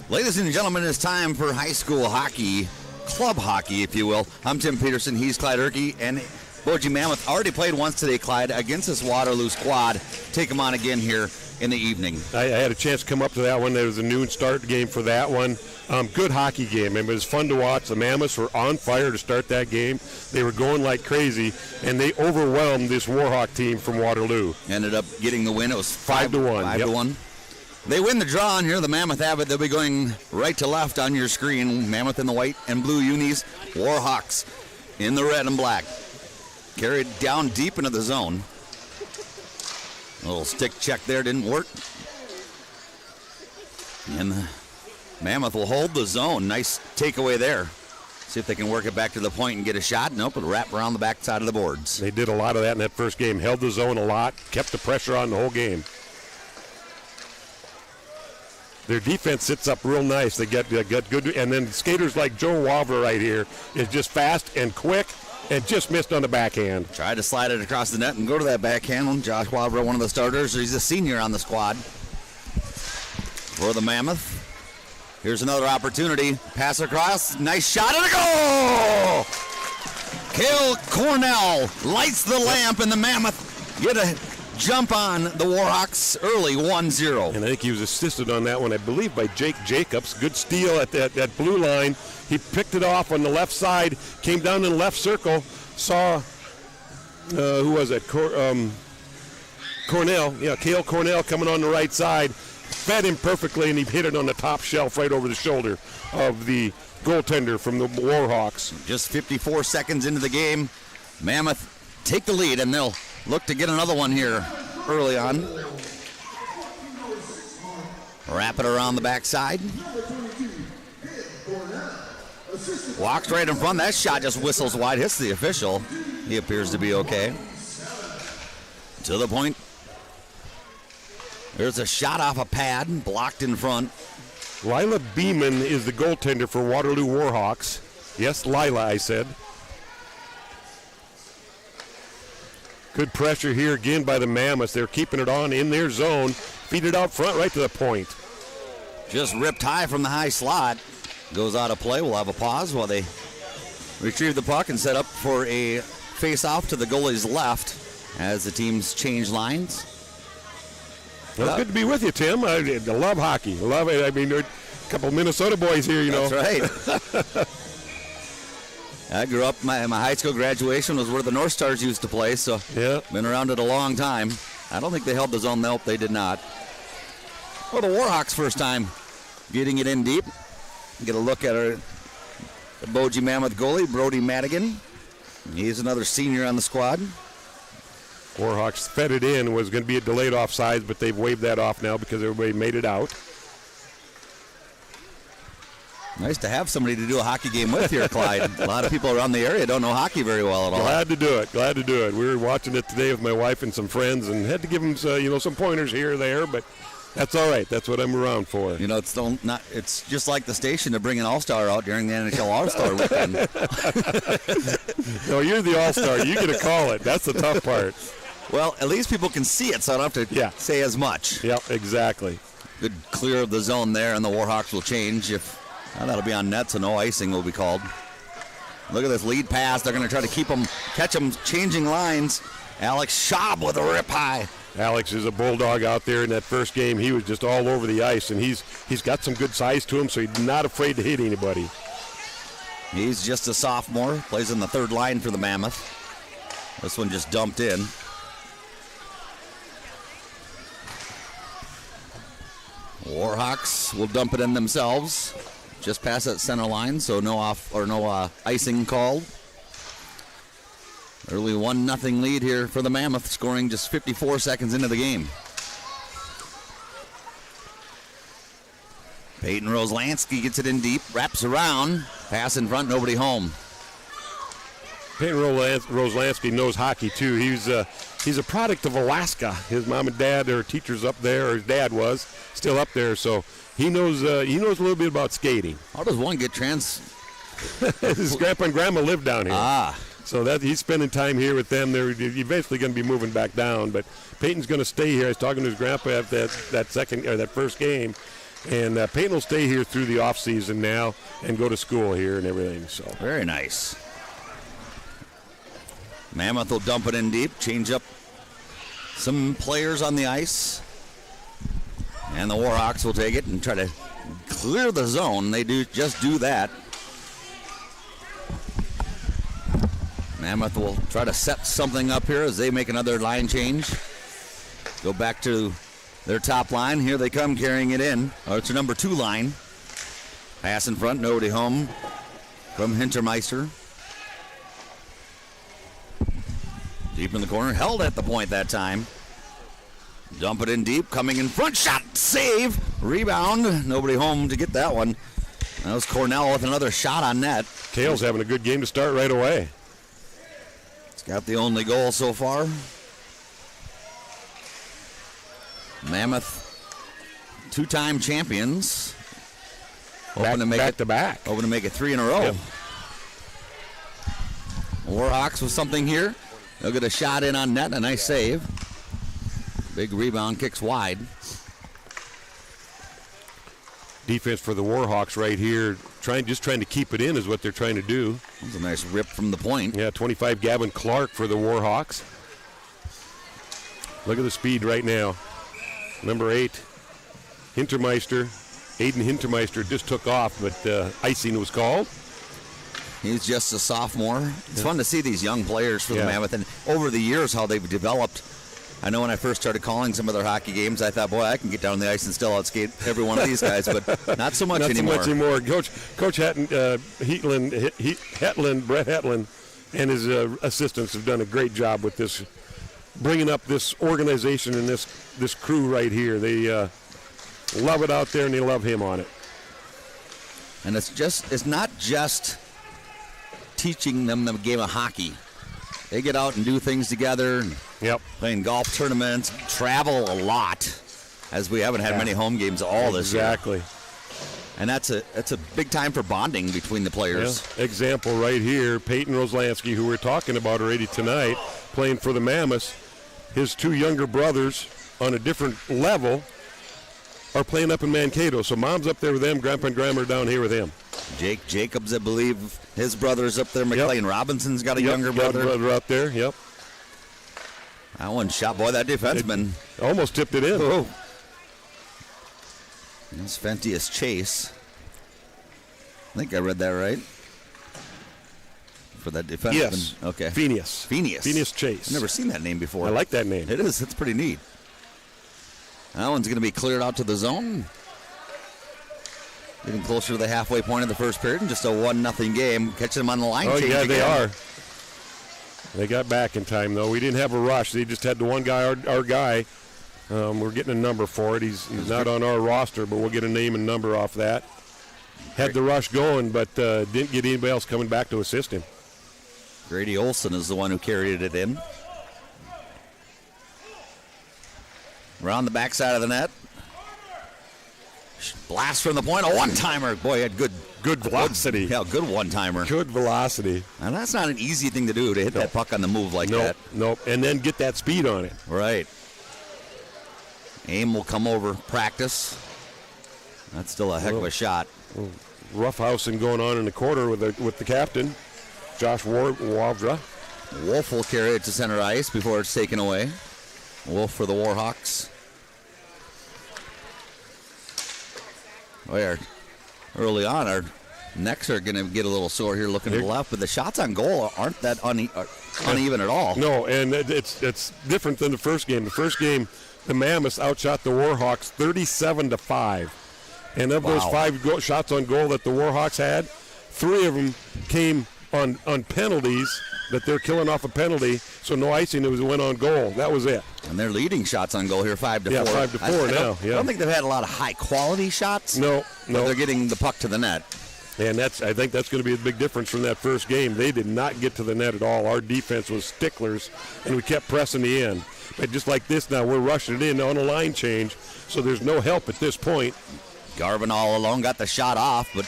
Ladies and gentlemen, it's time for high school hockey, club hockey, if you will. I'm Tim Peterson, he's Clyde Erke, and Boji Mammoth already played once today, Clyde, against this Waterloo squad. Take them on again here in the evening. I had a chance to come up to that one. There was a noon start game for that one. Good hockey game. It was fun to watch. The Mammoths were on fire to start that game. They were going like crazy, and they overwhelmed this Warhawk team from Waterloo. Ended up getting the win. It was 5-1. 5-1. They win the draw, and here the Mammoth have it. They'll be going right to left on your screen. Mammoth in the white and blue unis. Warhawks in the red and black. Carried down deep into the zone. A little stick check there didn't work. And the Mammoth will hold the zone. Nice takeaway there. See if they can work it back to the point and get a shot. Nope, it'll wrap around the back side of the boards. They did a lot of that in that first game. Held the zone a lot. Kept the pressure on the whole game. Their defense sits up real nice. They get good, and then skaters like Joe Wavra right here is just fast and quick and just missed on the backhand. Tried to slide it across the net and go to that backhand. Josh Wavra, one of the starters. He's a senior on the squad for the Mammoth. Here's another opportunity. Pass across. Nice shot and a goal! Cale Cornell lights the lamp, and the Mammoth get a jump on the Warhawks early, 1-0. And I think he was assisted on that one, I believe, by Jake Jacobs. Good steal at that blue line. He picked it off on the left side, came down in the left circle, saw, who was it? Cornell. Yeah, Cale Cornell coming on the right side. Fed him perfectly, and he hit it on the top shelf right over the shoulder of the goaltender from the Warhawks. Just 54 seconds into the game. Mammoth take the lead, and they'll look to get another one here early on. Wrap it around the backside. Walks right in front. That shot just whistles wide. Hits the official. He appears to be okay. To the point. There's a shot off a pad. Blocked in front. Lila Beeman is the goaltender for Waterloo Warhawks. Yes, Lila, I said. Good pressure here again by the Mammoths. They're keeping it on in their zone. Feed it out front right to the point. Just ripped high from the high slot. Goes out of play. We'll have a pause while they retrieve the puck and set up for a face-off to the goalie's left as the teams change lines. Well, it's good to be with you, Tim. I love hockey. Love it. I mean, there are a couple Minnesota boys here, you know. That's right. I grew up, my high school graduation was where the North Stars used to play, so yeah, been around it a long time. I don't think they held the zone. Nope, they did not. Well, the Warhawks first time getting it in deep. Get a look at the Boji Mammoth goalie, Brody Madigan. He's another senior on the squad. Warhawks fed it in. Was going to be a delayed offsides, but they've waved that off now because everybody made it out. Nice to have somebody to do a hockey game with here, Clyde. A lot of people around the area don't know hockey very well at all. Glad to do it. Glad to do it. We were watching it today with my wife and some friends, and had to give them, some pointers here or there, but that's all right. That's what I'm around for. You know, it's just like the station to bring an all-star out during the NHL All-Star weekend. No, you're the all-star. You get to call it. That's the tough part. Well, at least people can see it, so I don't have to say as much. Yep, exactly. Good clear of the zone there, and the Warhawks will change if. That'll be on net, so no icing will be called. Look at this lead pass. They're going to try to catch them changing lines. Alex Schaub with a rip high. Alex is a bulldog out there in that first game. He was just all over the ice, and he's got some good size to him, so he's not afraid to hit anybody. He's just a sophomore. Plays in the third line for the Mammoth. This one just dumped in. Warhawks will dump it in themselves. Just past that center line, so no icing called. Early 1-0 lead here for the Mammoth, scoring just 54 seconds into the game. Peyton Roslansky gets it in deep, wraps around, pass in front, nobody home. Peyton Roslansky knows hockey too. He's a product of Alaska. His mom and dad are teachers up there, or his dad was still up there, so he knows a little bit about skating. How does one get His grandpa and grandma live down here. So that he's spending time here with them. They're eventually going to be moving back down, but Peyton's going to stay here. I was talking to his grandpa at that first game, And Peyton will stay here through the off season now and go to school here and everything. So very nice. Mammoth will dump it in deep, change up some players on the ice. And the Warhawks will take it and try to clear the zone. They just do that. Mammoth will try to set something up here as they make another line change. Go back to their top line. Here they come carrying it in. Oh, it's a number 2 line. Pass in front, nobody home from Hintermeister. Deep in the corner, held at the point that time. Dump it in deep, coming in front, shot, save, rebound. Nobody home to get that one. That was Cornell with another shot on net. Kale's having a good game to start right away. It's got the only goal so far. Mammoth, 2-time champions. Hoping to make back to back. Hoping to make it 3 in a row. Yep. Warhawks with something here. They'll get a shot in on net, a nice save. Big rebound, kicks wide. Defense for the Warhawks right here, just trying to keep it in is what they're trying to do. That was a nice rip from the point. Yeah, 25 Gavin Clark for the Warhawks. Look at the speed right now. Number 8, Hintermeister. Aiden Hintermeister just took off, but icing was called. He's just a sophomore. It's fun to see these young players for the Mammoth, and over the years how they've developed. I know when I first started calling some of their hockey games, I thought, boy, I can get down the ice and still outskate every one of these guys, but not so much anymore. Not so much anymore. Coach Brett Hetland, and his assistants have done a great job with this, bringing up this organization and this crew right here. They love it out there, and they love him on it. And it's not just teaching them the game of hockey. They get out and do things together. Yep. Playing golf tournaments, travel a lot, as we haven't had many home games all this year. Exactly. And that's a big time for bonding between the players. Yeah. Example right here, Peyton Roslansky, who we're talking about already tonight, playing for the Mammoths. His 2 younger brothers on a different level are playing up in Mankato. So mom's up there with them, grandpa and grandma are down here with him. Jake Jacobs, I believe, his brother's up there. McLean Robinson's got a younger brother. Brother out there, yep. That one shot, boy, that defenseman. Almost tipped it in. Oh. That's Fentius Chase. I think I read that right. For that defenseman. Yes. Okay. Phineas Chase. I've never seen that name before. I like that name. It is. It's pretty neat. That one's going to be cleared out to the zone. Getting closer to the halfway point of the first period, and just a 1-0 game. Catching them on the line. Oh, yeah, again. they are. They got back in time, though. We didn't have a rush. They just had the one guy, our guy. We're getting a number for it. He's not on our roster, but we'll get a name and number off that. Had the rush going, but didn't get anybody else coming back to assist him. Grady Olson is the one who carried it in. Around the backside of the net. Blast from the point, a one-timer. Boy, he had good velocity. Yeah, good one-timer. Good velocity. And that's not an easy thing to do, to hit that puck on the move like that. Nope, and then get that speed on it. Right. Aim will come over practice. That's still a heck of a shot. Roughhousing going on in the corner with the captain, Josh Waldra. Wolf will carry it to center ice before it's taken away. Wolf for the Warhawks. Early on, our necks are going to get a little sore here looking to the left, but the shots on goal aren't that uneven at all. No, and it's different than the first game. The first game, the Mammoths outshot the Warhawks 37-5. And of those 5 shots on goal that the Warhawks had, 3 of them came on penalties, that they're killing off a penalty, so no icing, it went on goal. That was it. And they're leading shots on goal here, 5-4. Yeah, 5-4 now. I don't think they've had a lot of high-quality shots. No. They're getting the puck to the net. And I think that's going to be a big difference from that first game. They did not get to the net at all. Our defense was sticklers, and we kept pressing the end. But just like this now, we're rushing it in on a line change, so there's no help at this point. Garvin all alone got the shot off, but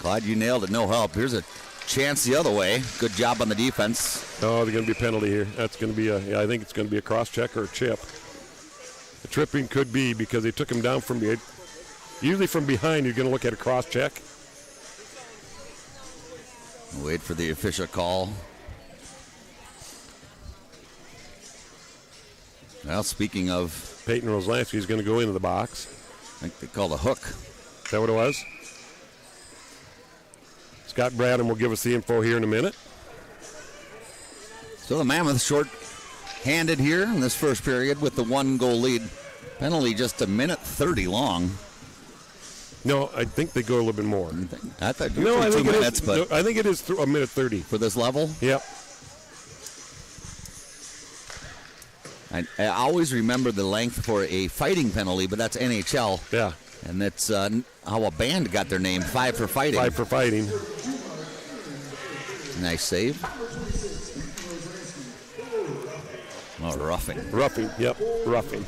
Clyde, you nailed it. No help. Here's a chance the other way. Good job on the defense. Oh, there's going to be a penalty here. That's going to be I think it's going to be a cross check or a chip. tripping could be because they took him down from behind. Usually from behind, you're going to look at a cross check. Wait for the official call. Well, speaking of, Peyton Roslansky is going to go into the box. I think they called a hook. Is that what it was? Scott Bradham will give us the info here in a minute. So the Mammoths short-handed here in this first period with the 1-goal lead. Penalty just 1:30 long. No, I think they go a little bit more. I thought No, I 2 think minutes, it is. but No, I think it is 1:30. for this level, Yep. I always remember the length for a fighting penalty, but that's NHL. Yeah. And that's how a band got their name, 5 for fighting. 5 for fighting. Nice save. Oh, roughing. Roughing. Yep. Roughing.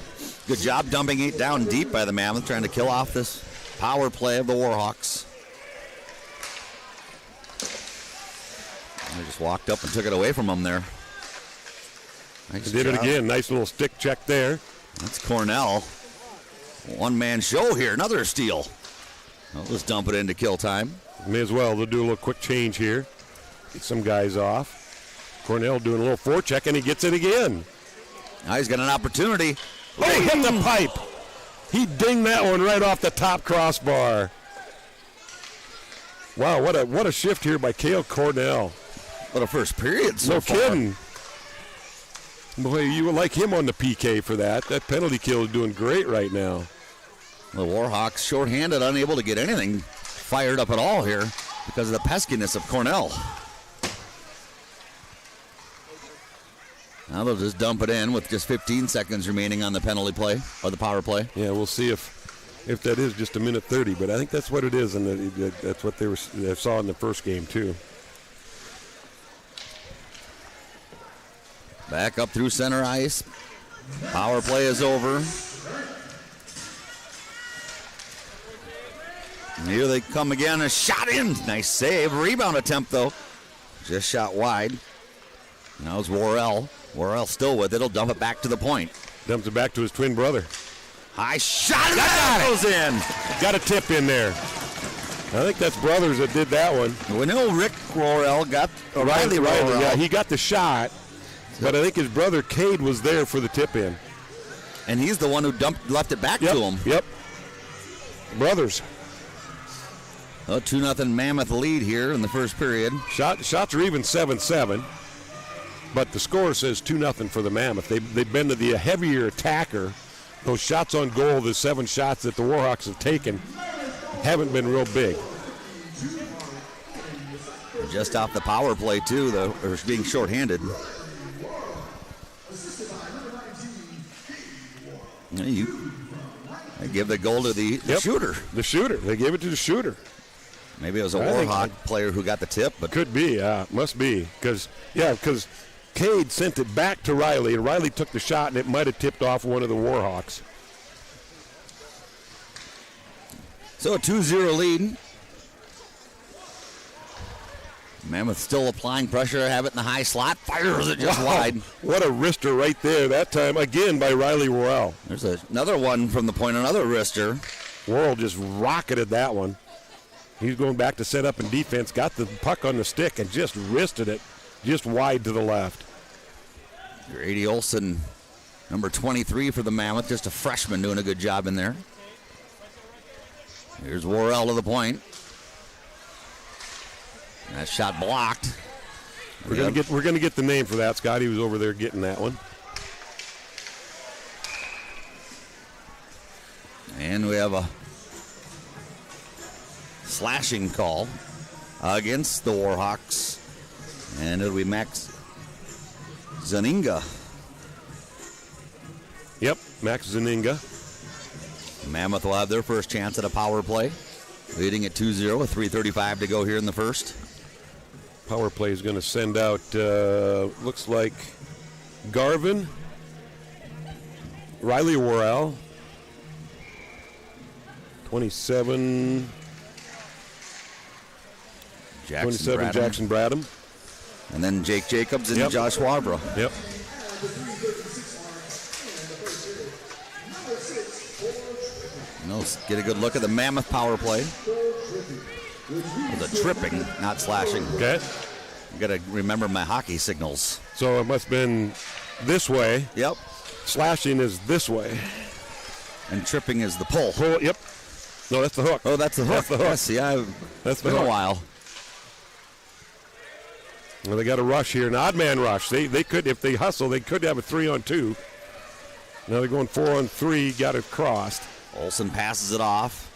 Good job dumping it down deep by the Mammoth, trying to kill off this power play of the Warhawks. They just walked up and took it away from them there. Nice Did it job. again. Nice little stick check there. That's Cornell. One-man show here. Another steal. I'll just dump it into kill time. May as well. They'll do a little quick change here. Get some guys off. Cornell doing a little forecheck, and he gets it again. Now he's got an opportunity. Oh, he hit the pipe. He dinged that one right off the top crossbar. Wow, what a shift here by Cale Cornell. What a first period so No far. kidding. Boy, you would like him on the PK for that. That penalty kill is doing great right now. The Warhawks shorthanded, unable to get anything fired up at all here because of the peskiness of Cornell. Now they'll just dump it in with just 15 seconds remaining on the penalty play or the power play. Yeah, we'll see if that is just 1:30, but I think that's what it is, and that's what they saw in the first game too. Back up through center ice. Power play is over. And here they come again. A shot in. Nice save. Rebound attempt, though. Just shot wide. Now it's Worrell. Worrell still with it. He'll dump it back to the point. Dumps it back to his twin brother. High shot. That goes in. Got a tip in there. I think that's brothers that did that one. We know Rick Worrell got Riley Worrell. Yeah, he got the shot, but I think his brother Cade was there for the tip in. And he's the one who left it back to him. Yep. Brothers. A 2-0 Mammoth lead here in the first period. Shots are even 7-7, but the score says 2-0 for the Mammoth. They've been to the heavier attacker. Those shots on goal, the 7 shots that the Warhawks have taken, haven't been real big. Just off the power play, too, though, or being shorthanded. I give the goal to the shooter. The shooter. They gave it to the shooter. Maybe it was a Warhawk player who got the tip, but Could be, must be. Because Cade sent it back to Riley, and Riley took the shot, and it might have tipped off one of the Warhawks. so a 2-0 lead. Mammoth still applying pressure, have it in the high slot, fires it just wide. What a wrister right there that time, again by Riley Worrell. There's another one from the point, another wrister. Worrell just rocketed that one. He's going back to set up in defense, got the puck on the stick, and just wristed it just wide to the left. Grady Olson, number 23 for the Mammoth, just a freshman doing a good job in there. Here's Worrell to the point. That shot blocked. We're gonna get the name for that. Scotty was over there getting that one. And we have a slashing call against the Warhawks. And it'll be Max Zaninga. Yep, Max Zaninga. Mammoth will have their first chance at a power play. Leading at 2-0 with 3:35 to go here in the first. Power play is going to send out, looks like Garvin, Riley Worrell, 27 Jackson Bradham. And then Jake Jacobs and Yep. Josh Wabra. Yep. Let's get a good look at the Mammoth power play. It was a tripping, not slashing. Okay. You got to remember my hockey signals. So it must have been this way. Yep. Slashing is this way. And tripping is the pull. Pull, yep. No, that's the hook. Oh, that's the hook. That's the hook. Yes, yeah, That's been the hook. a while. Well, they got a rush here, an odd man rush. They could, if they hustle, they could have a 3-on-2. Now they're going 4-on-3, got it crossed. Olsen passes it off.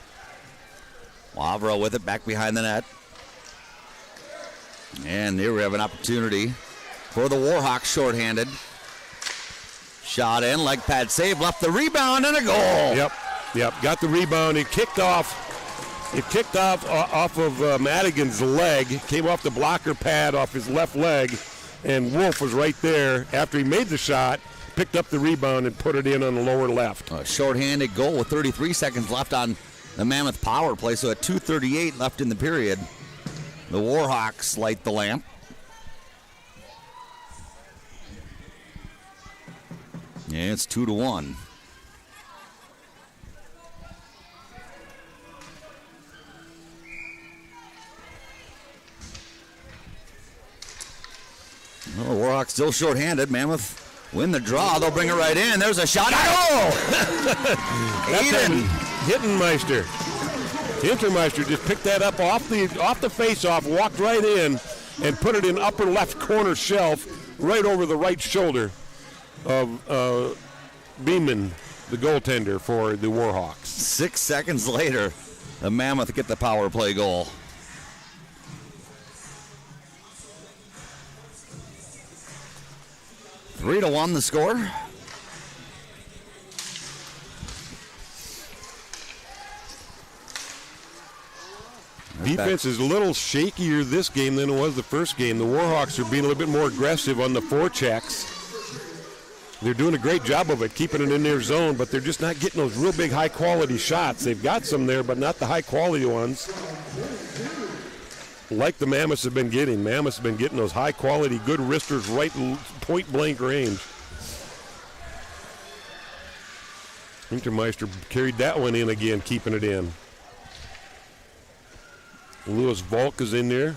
Wavro with it back behind the net. And here we have an opportunity for the Warhawks shorthanded. Shot in, leg pad save, left the rebound and a goal. Yep, got the rebound. It kicked off of Madigan's leg, came off the blocker pad off his left leg, and Wolf was right there after he made the shot, picked up the rebound and put it in on the lower left. A shorthanded goal with 33 seconds left on the Mammoth power play, so at 2:38 left in the period, the Warhawks light the lamp. Yeah, it's 2-1. Well, the Warhawks still shorthanded. Mammoth win the draw. They'll bring it right in. There's a shot. Aiden Hittenmeister. Hintermeister just picked that up off the face-off, walked right in, and put it in upper left corner shelf, right over the right shoulder of Beeman, the goaltender for the Warhawks. 6 seconds later, the Mammoth get the power play goal. Three to 1 the score. Defense is a little shakier this game than it was the first game. The Warhawks are being a little bit more aggressive on the forechecks. They're doing a great job of it, keeping it in their zone, but they're just not getting those real big high-quality shots. They've got some there, but not the high-quality ones. Like the Mammoths have been getting. Mammoths have been getting those high-quality, good wristers right point-blank range. Hintermeister carried that one in again, keeping it in. Lewis Volk is in there.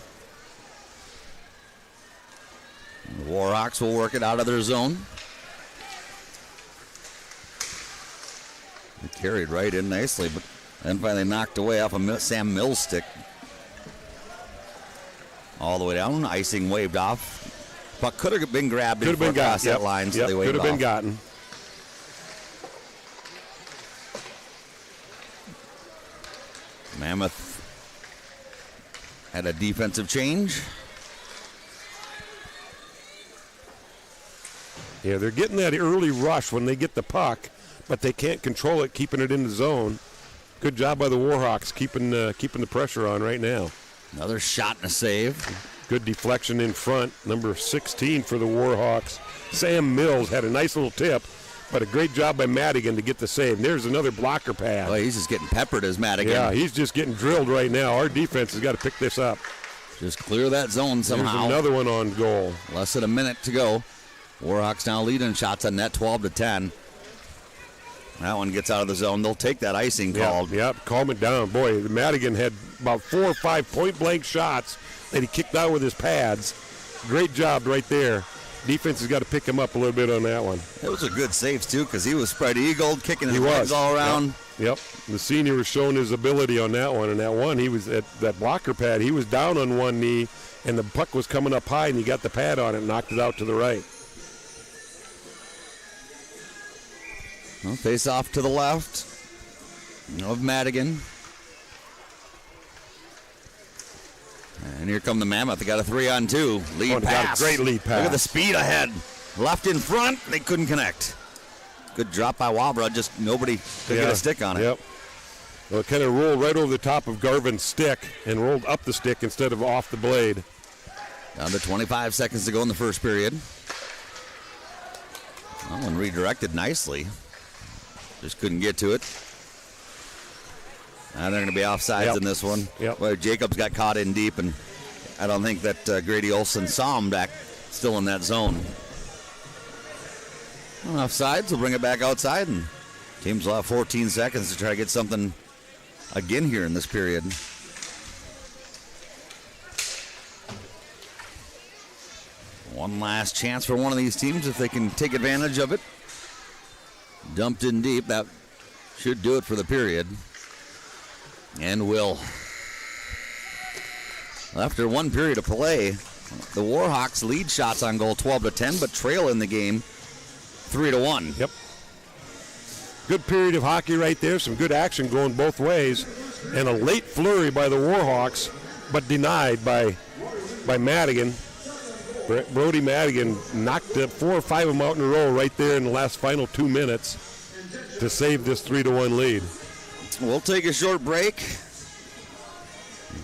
The Warhawks will work it out of their zone. They carried right in nicely, but then finally knocked away off of Sam Mills' stick. All the way down, icing waved off. Puck could have been grabbed before across that line, so they waved off. Could have been gotten. Mammoth had a defensive change. Yeah, they're getting that early rush when they get the puck, but they can't control it, keeping it in the zone. Good job by the Warhawks keeping the pressure on right now. Another shot and a save. Good deflection in front. Number 16 for the Warhawks. Sam Mills had a nice little tip, but a great job by Madigan to get the save. And there's another blocker pass. Oh, he's just getting peppered as Madigan. Yeah, he's just getting drilled right now. Our defense has got to pick this up. Just clear that zone somehow. There's another one on goal. Less than a minute to go. Warhawks now leading shots on net 12-10. That one gets out of the zone. They'll take that icing called. Yep, calm it down. Boy, Madigan had about 4 or 5 point-blank shots that he kicked out with his pads. Great job right there. Defense has got to pick him up a little bit on that one. It was a good save, too, because he was spread-eagled, kicking his legs all around. Yep. The senior was showing his ability on that one. And that one, he was at that blocker pad. He was down on one knee, and the puck was coming up high, and he got the pad on it and knocked it out to the right. Well, face off to the left of Madigan. And here come the Mammoth. They got a 3-on-2. Lead pass. Got a great lead pass. Look at the speed ahead. Left in front. They couldn't connect. Good drop by Wabra. Just nobody could get a stick on it. Yep. Well, it kind of rolled right over the top of Garvin's stick and rolled up the stick instead of off the blade. Down to 25 seconds to go in the first period. That one redirected nicely. Just couldn't get to it. Now they're going to be offsides in this one. Yep. Well, Jacobs got caught in deep, and I don't think that Grady Olson saw him back still in that zone. Well, offsides, we'll bring it back outside, and Teams will have 14 seconds to try to get something again here in this period. One last chance for one of these teams if they can take advantage of it. Dumped in deep. That should do it for the period. And will. After one period of play, the Warhawks lead shots on goal 12-10, but trail in the game 3-1. Yep. Good period of hockey right there. Some good action going both ways. And a late flurry by the Warhawks, but denied by Madigan. Brody Madigan knocked 4 or 5 of them out in a row right there in the last final 2 minutes to save this 3-1 lead. We'll take a short break.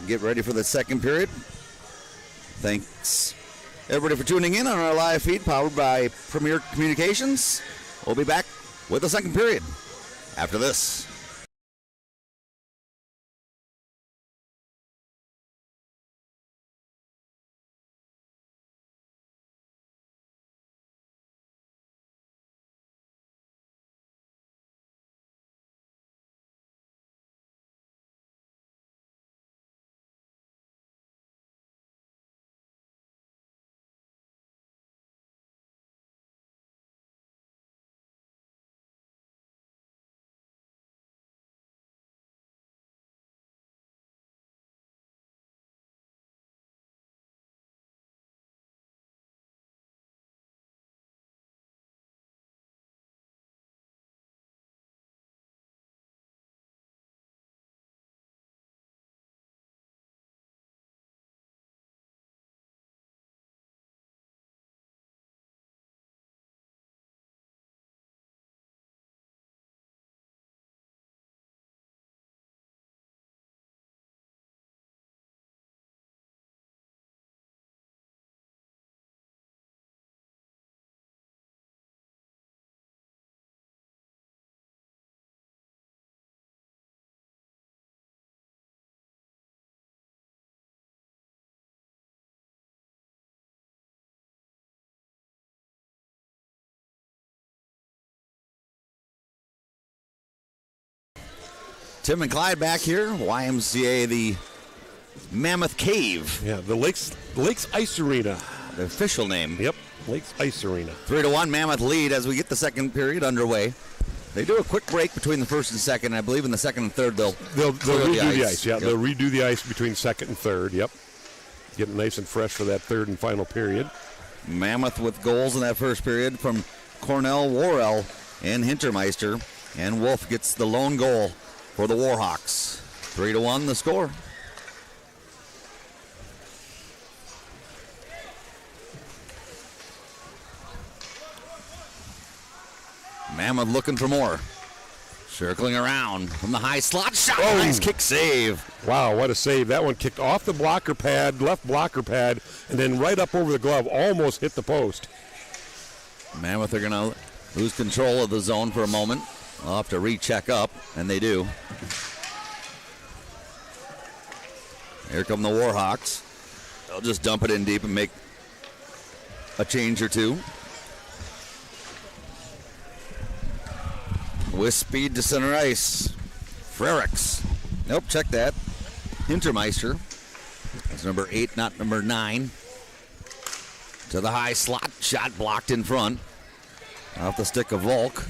Get ready for the second period. Thanks, everybody, for tuning in on our live feed powered by Premier Communications. We'll be back with the second period after this. Tim and Clyde back here. YMCA, the Mammoth Cave. Yeah, the Lakes Ice Arena. The official name. Yep, Lakes Ice Arena. 3-1 Mammoth lead as we get the second period underway. They do a quick break between the first and second. I believe in the second and third they'll redo the ice. Yeah, yep. They'll redo the ice between second and third. Yep. Get it nice and fresh for that third and final period. Mammoth with goals in that first period from Cornell, Worrell, and Hintermeister. And Wolf gets the lone goal for the Warhawks. 3-1 the score. Mammoth looking for more. Circling around from the high slot shot. Oh. Nice kick save. Wow, what a save. That one kicked off the blocker pad, left blocker pad, and then right up over the glove, almost hit the post. Mammoth are going to lose control of the zone for a moment. They'll have to recheck up, and they do. Here come the Warhawks. They'll just dump it in deep and make a change or two. With speed to center ice. Frericks. Nope, check that. Hintermeister. That's number 8, not number 9. To the high slot. Shot blocked in front. Off the stick of Volk.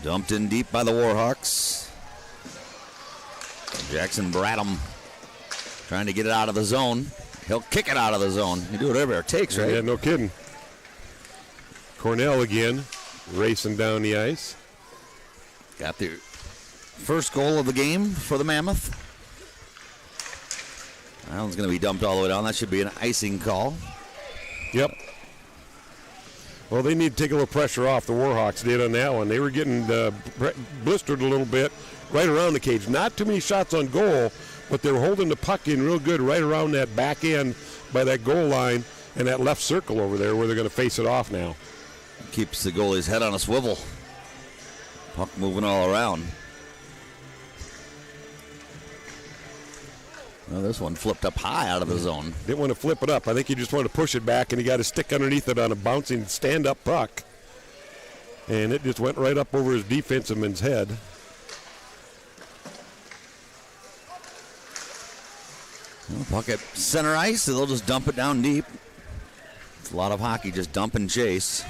Dumped in deep by the Warhawks. Jackson Bradham trying to get it out of the zone. He'll kick it out of the zone. You do whatever it takes, right? Yeah, no kidding. Cornell again, racing down the ice. Got the first goal of the game for the Mammoth. That one's going to be dumped all the way down. That should be an icing call. Yep. Well, they need to take a little pressure off. The Warhawks did on that one. They were getting blistered a little bit right around the cage. Not too many shots on goal, but they were holding the puck in real good right around that back end by that goal line and that left circle over there where they're going to face it off now. Keeps the goalie's head on a swivel. Puck moving all around. Well, this one flipped up high out of the zone. Didn't want to flip it up. I think he just wanted to push it back, and he got his stick underneath it on a bouncing stand-up puck. and it just went right up over his defensive man's head. Well, puck at center ice, so they'll just dump it down deep. It's a lot of hockey, just dump and chase.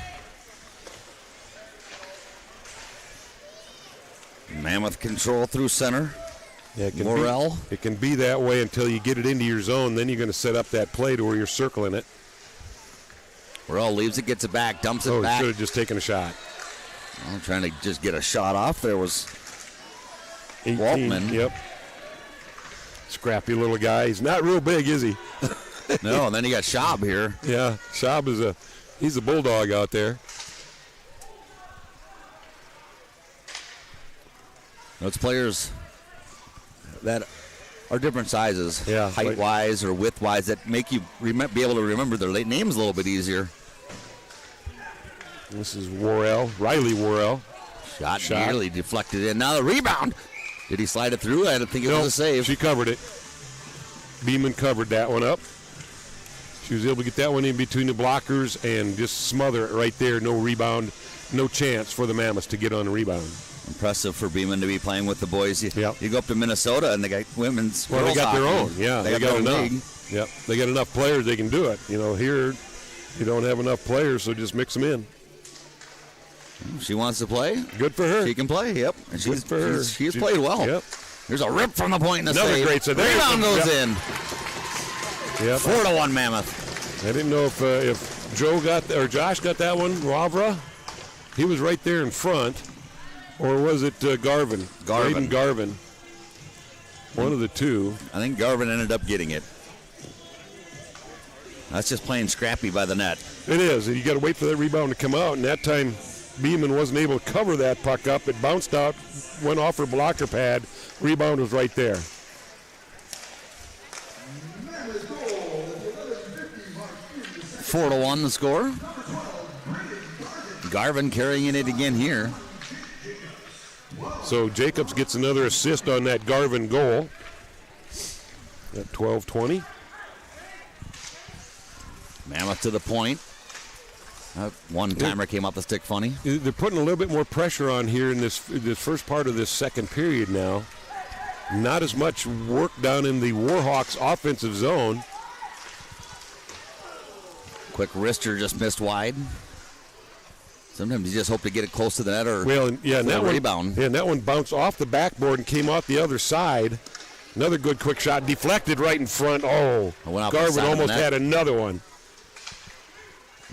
Mammoth control through center. Yeah, Morrell. It can be that way until you get it into your zone. Then you're going to set up that play to where you're circling it. Morrell leaves it, gets it back, dumps it Oh, back. he should have just taken a shot. Well, trying to just get a shot off. There was 18, Waltman. Yep. Scrappy little guy. He's not real big, is he? No, and then you got Schaub here. Yeah, Schaub is he's a bulldog out there. Those players that are different sizes, Yeah, height-wise or width-wise, that make you be able to remember their late names a little bit easier. This is Riley Worrell. Shot nearly deflected in. Now the rebound. Did he slide it through? I don't think it was a save. She covered it. Beeman covered that one up. She was able to get that one in between the blockers and just smother it right there. No rebound, no chance for the Mammoths to get on the rebound. Impressive for Beeman to be playing with the boys. You go up to Minnesota and they got women's. Well, they got their own. Yeah, they got enough. league. Yep, they got enough players. They can do it. You know, here you don't have enough players, so just mix them in. She wants to play. Good for her. She can play. Yep, and Good for her. She's played well. Yep. There's a rip from the point in the Another save. great save. Rebound goes in. Yep. 4-1 Mammoth. I didn't know if Joe got or Josh got that one. Wavra, he was right there in front, or was it Garvin? Garvin. Garvin. One of the two. I think Garvin ended up getting it. That's just playing scrappy by the net. It is, and you got to wait for that rebound to come out. And that time, Beeman wasn't able to cover that puck up. It bounced out, went off her blocker pad. Rebound was right there. Four to 1 the score. Garvin carrying it again here. So Jacobs gets another assist on that Garvin goal. At 12-20. Mammoth to the point. One-timer came off the stick funny. They're putting a little bit more pressure on here in this first part of this second period now. Not as much work down in the Warhawks offensive zone. Quick wrister just missed wide. Sometimes you just hope to get it close to the net or that rebound. Yeah, and that one bounced off the backboard and came out the other side. Another good quick shot, deflected right in front. Oh, Garvin almost had another one.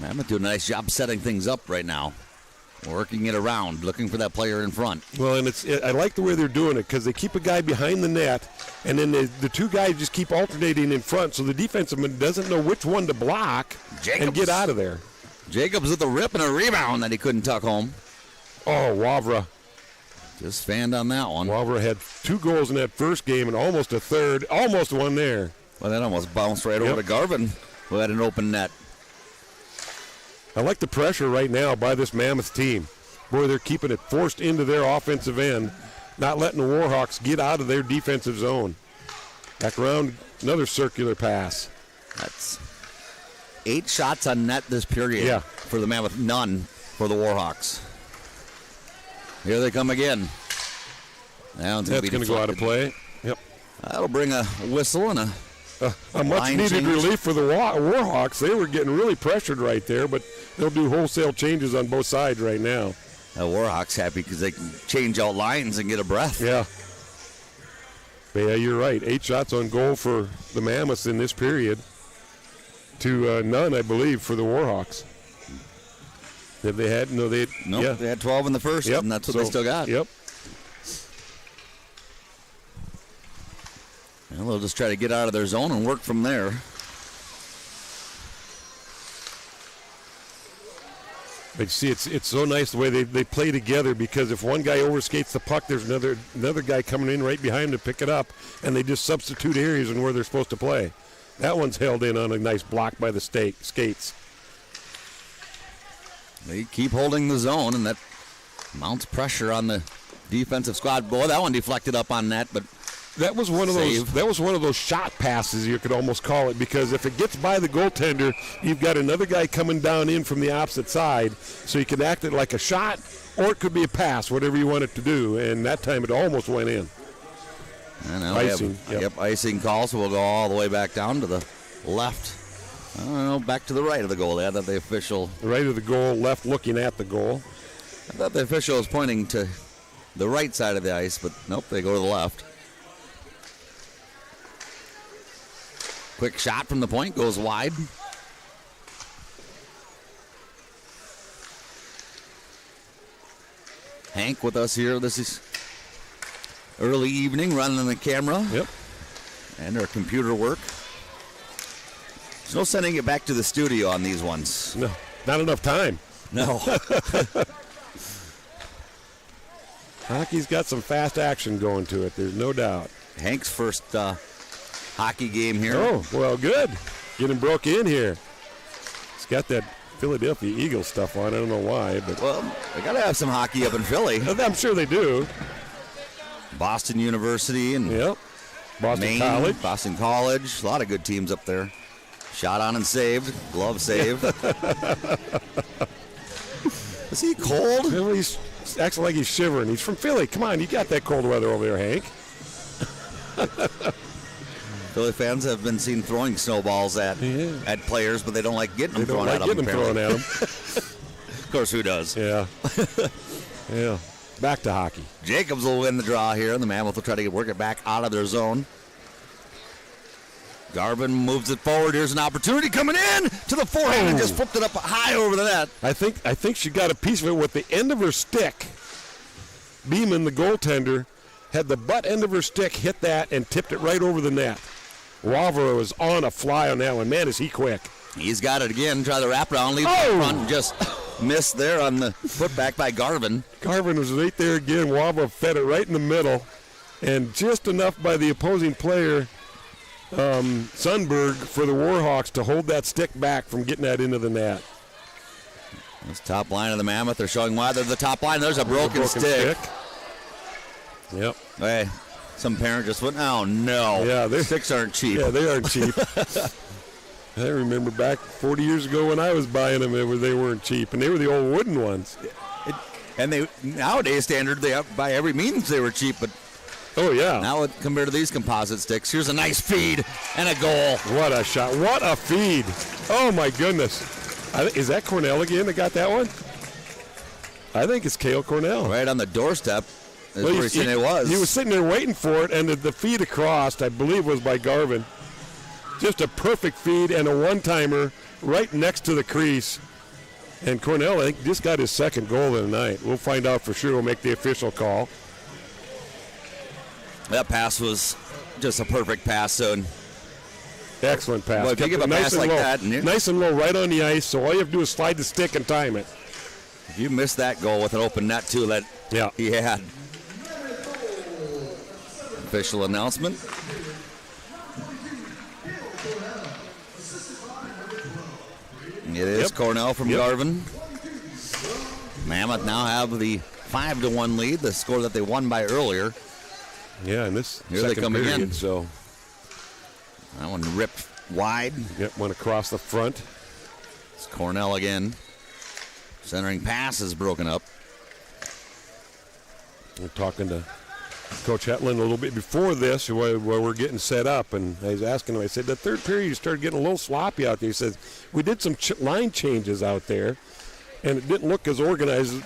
Mammoth doing a nice job setting things up right now. Working it around, looking for that player in front. Well, and I like the way they're doing it because they keep a guy behind the net, and then the two guys just keep alternating in front, so the defenseman doesn't know which one to block and get out of there. Jacobs with a rip and a rebound that he couldn't tuck home. Oh, Wavra. Just fanned on that one. Wavra had 2 goals in that first game and almost a third, almost one there. Well, that almost bounced right over to Garvin, who had an open net. I like the pressure right now by this Mammoth team. Boy, they're keeping it forced into their offensive end, not letting the Warhawks get out of their defensive zone. Back around, another circular pass. That's 8 shots on net this period for the Mammoth, none for the Warhawks. Here they come again. That's going to go out of play. Yep. That'll bring a whistle and a much-needed relief for the Warhawks. They were getting really pressured right there, but they'll do wholesale changes on both sides right now. The Warhawks happy because they can change out lines and get a breath. Yeah. But yeah, you're right. 8 shots on goal for the Mammoths in this period to none, I believe, for the Warhawks. Have they had? No, they had 12 in the first, and that's what they still got. Yep. And they'll just try to get out of their zone and work from there. But you see, it's so nice the way they play together, because if one guy overskates the puck, there's another guy coming in right behind him to pick it up, and they just substitute areas and where they're supposed to play. That one's held in on a nice block by the skates. They keep holding the zone, and that mounts pressure on the defensive squad. Boy, that one deflected up on net, but That was one of Save. those shot passes, you could almost call it, because if it gets by the goaltender, you've got another guy coming down in from the opposite side, so you can act it like a shot, or it could be a pass, whatever you want it to do. And that time it almost went in. And now Icing, we have, icing call, so we'll go all the way back down to the left. I don't know, back to the right of the goal. I thought the official. Right of the goal, left looking at the goal. I thought the official was pointing to the right side of the ice, but nope, they go to the left. Quick shot from the point, goes wide. Hank with us here. This is early evening, running the camera. Yep. And our computer work. There's no sending it back to the studio on these ones. No, not enough time. No. Hockey's got some fast action going to it, there's no doubt. Hank's first hockey game here. Oh, well, good. Getting broke in here. He's got that Philadelphia Eagles stuff on. I don't know why, but Well, they got to have some hockey up in Philly. I'm sure they do. Boston University and Yep. Boston Maine, College. Boston College. A lot of good teams up there. Shot on and saved. Glove saved. Is he cold? Well, he's acting like he's shivering. He's from Philly. Come on, you got that cold weather over there, Hank. Philly fans have been seen throwing snowballs at players, but they don't like getting them They don't thrown like at them. getting them thrown apparently. at them. Of course, who does? Yeah. Yeah. Back to hockey. Jacobs will win the draw here, and the Mammoth will try to work it back out of their zone. Garvin moves it forward. Here's an opportunity coming in to the forehand and just flipped it up high over the net. I think she got a piece of it with the end of her stick. Beeman, the goaltender, had the butt end of her stick hit that and tipped it right over the net. Wavra was on a fly on that one. Man, is he quick. He's got it again. Try the wraparound. Leave it front and just missed there on the putback by Garvin. Garvin was right there again. Wavra fed it right in the middle. And just enough by the opposing player, Sundberg, for the Warhawks to hold that stick back from getting that into the net. This top line of the Mammoth, they're showing why they're the top line. There's a broken stick. Yep. Hey, some parent just went, oh no. Yeah, sticks aren't cheap. Yeah, they aren't cheap. I remember back 40 years ago when I was buying them, they weren't cheap, and they were the old wooden ones. And they nowadays standard, by every means they were cheap, but oh yeah. now compared to these composite sticks, here's a nice feed and a goal. What a shot! What a feed! Oh my goodness! Is that Cornell again that got that one? I think it's Cale Cornell. Right on the doorstep. That's where it was. He was sitting there waiting for it, and the feed across, I believe, was by Garvin. Just a perfect feed and a one-timer right next to the crease. And Cornell, I think, just got his second goal of the night. We'll find out for sure. We'll make the official call. That pass was just a perfect pass. So Excellent pass. Well, if you give a pass like that, nice and low, right on the ice. So all you have to do is slide the stick and time it. If you missed that goal with an open net too, that he had. Official announcement. It is Cornell from Garvin. Mammoth now have the 5-1 lead, the score that they won by earlier. Yeah, and this here they come period, again. So that one ripped wide. Yep, went across the front. It's Cornell again. Centering pass is broken up. We're talking to Coach Hetland a little bit before this, where we're getting set up, and I was asking him, I said, the third period you started getting a little sloppy out there. He says, we did some line changes out there, and it didn't look as organized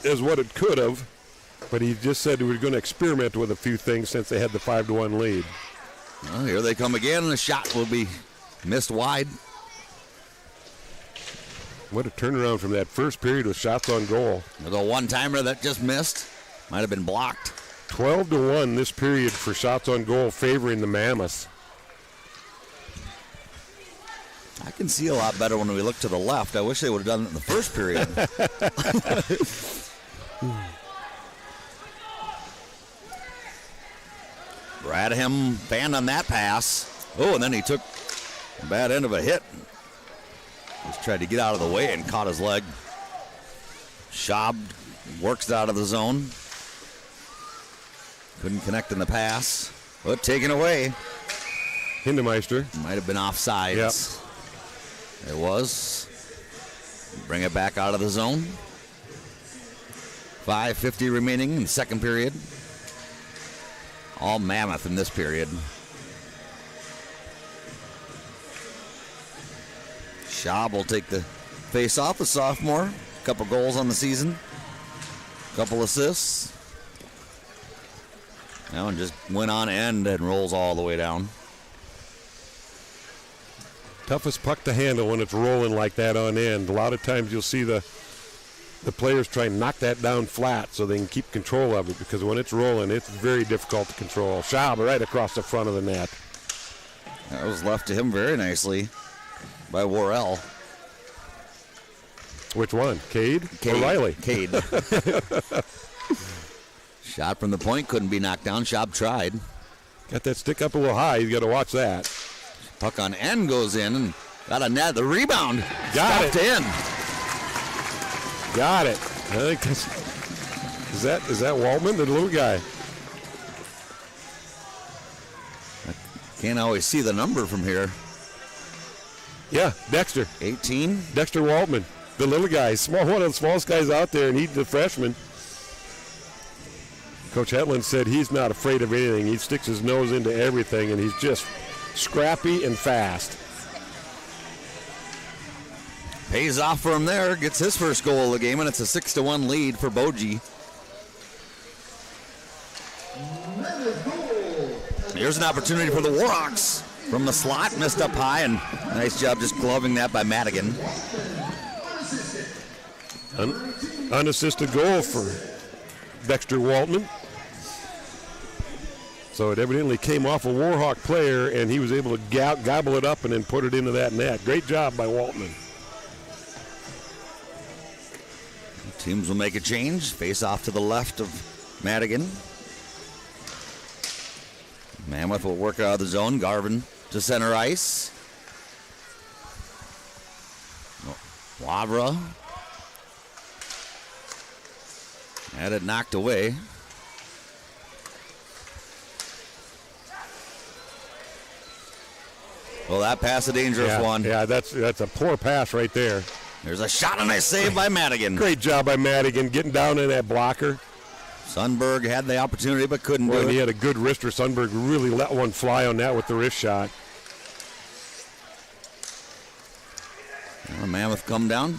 as what it could have, but he just said we were going to experiment with a few things since they had the 5-1 lead. Well, here they come again, and the shot will be missed wide. What a turnaround from that first period with shots on goal. There's a one-timer that just missed. Might have been blocked. 12-1 this period for shots on goal favoring the Mammoths. I can see a lot better when we look to the left. I wish they would have done it in the first period. Bradham fanned on that pass. Oh, and then he took a bad end of a hit. Just tried to get out of the way and caught his leg. Schaub works it out of the zone. Couldn't connect in the pass. But taken away. Hindemeister. Might have been offsides. Yep. It was. Bring it back out of the zone. 5:50 remaining in the second period. All Mammoth in this period. Schaub will take the face-off, a sophomore. Couple goals on the season. Couple assists. That one just went on end and rolls all the way down. Toughest puck to handle when it's rolling like that on end. A lot of times you'll see the players try and knock that down flat so they can keep control of it, because when it's rolling, it's very difficult to control. Schaub right across the front of the net. That was left to him very nicely by Worrell. Which one? Cade or Riley? Cade. Shot from the point, couldn't be knocked down. Schaub tried. Got that stick up a little high. You got to watch that. Puck on end goes in and got a net. The rebound. Got stopped it. in. Got it. I think that's, is that Waltman, the little guy? Can't always see the number from here. Yeah, Dexter. 18. Dexter Waltman, the little guy, one of the smallest guys out there, and he's the freshman. Coach Hetland said he's not afraid of anything. He sticks his nose into everything, and he's just scrappy and fast. Pays off for him there. Gets his first goal of the game, and it's a 6-1 lead for Boji. Here's an opportunity for the Warhawks from the slot. Missed up high, and nice job just gloving that by Madigan. Unassisted goal for Dexter Waltman. So it evidently came off a Warhawk player, and he was able to gobble it up and then put it into that net. Great job by Waltman. Teams will make a change. Face off to the left of Madigan. Mammoth will work out of the zone. Garvin to center ice. Wavra. Had it knocked away. Well, that pass a dangerous one. Yeah, that's a poor pass right there. There's a shot and a save by Madigan. Great job by Madigan getting down in that blocker. Sundberg had the opportunity but couldn't do it. He had a good wrister. Sundberg really let one fly on that with the wrist shot. Well, Mammoth come down.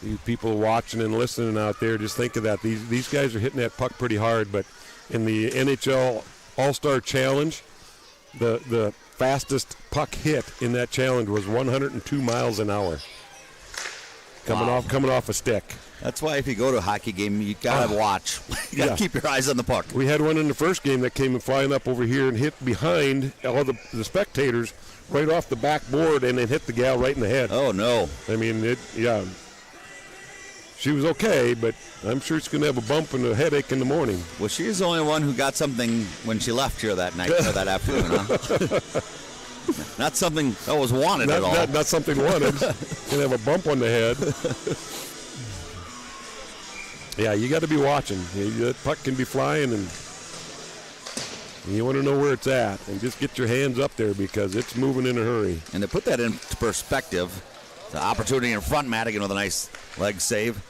You people watching and listening out there, just think of that. These guys are hitting that puck pretty hard, but in the NHL All-Star Challenge, the fastest puck hit in that challenge was 102 miles an hour. Coming off a stick. That's why if you go to a hockey game, you gotta watch. You gotta keep your eyes on the puck. We had one in the first game that came flying up over here and hit behind all the spectators right off the backboard, and then hit the gal right in the head. Oh no! I mean, she was okay, but I'm sure she's going to have a bump and a headache in the morning. Well, she's the only one who got something when she left here that night or that afternoon, huh? Not something that was wanted at all. Not something wanted. Going to have a bump on the head. Yeah, you got to be watching. That puck can be flying, and you want to know where it's at. And just get your hands up there because it's moving in a hurry. And to put that into perspective, the opportunity in front, Madigan with a nice leg save.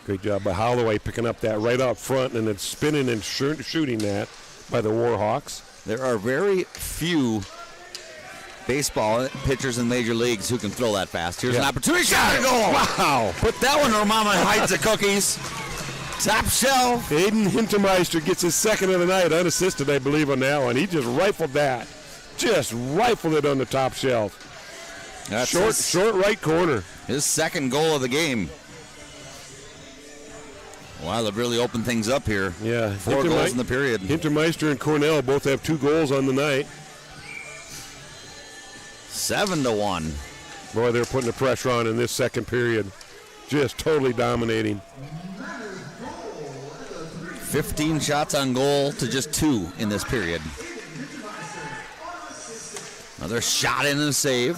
Great job by Holloway picking up that right out front and then spinning and shooting that by the Warhawks. There are very few baseball pitchers in major leagues who can throw that fast. Here's an opportunity. Shot and goal. Wow. Put that one where Mama hides the cookies. Top shelf. Aiden Hintermeister gets his second of the night, unassisted, I believe, on that one. He just rifled that. Just rifled it on the top shelf. That's short right corner. His second goal of the game. Wow, they've really opened things up here. Yeah. 4 goals in the period. Hintermeister and Cornell both have 2 goals on the night. 7-1. Boy, they're putting the pressure on in this second period. Just totally dominating. 15 shots on goal to just 2 in this period. Another shot in and a save.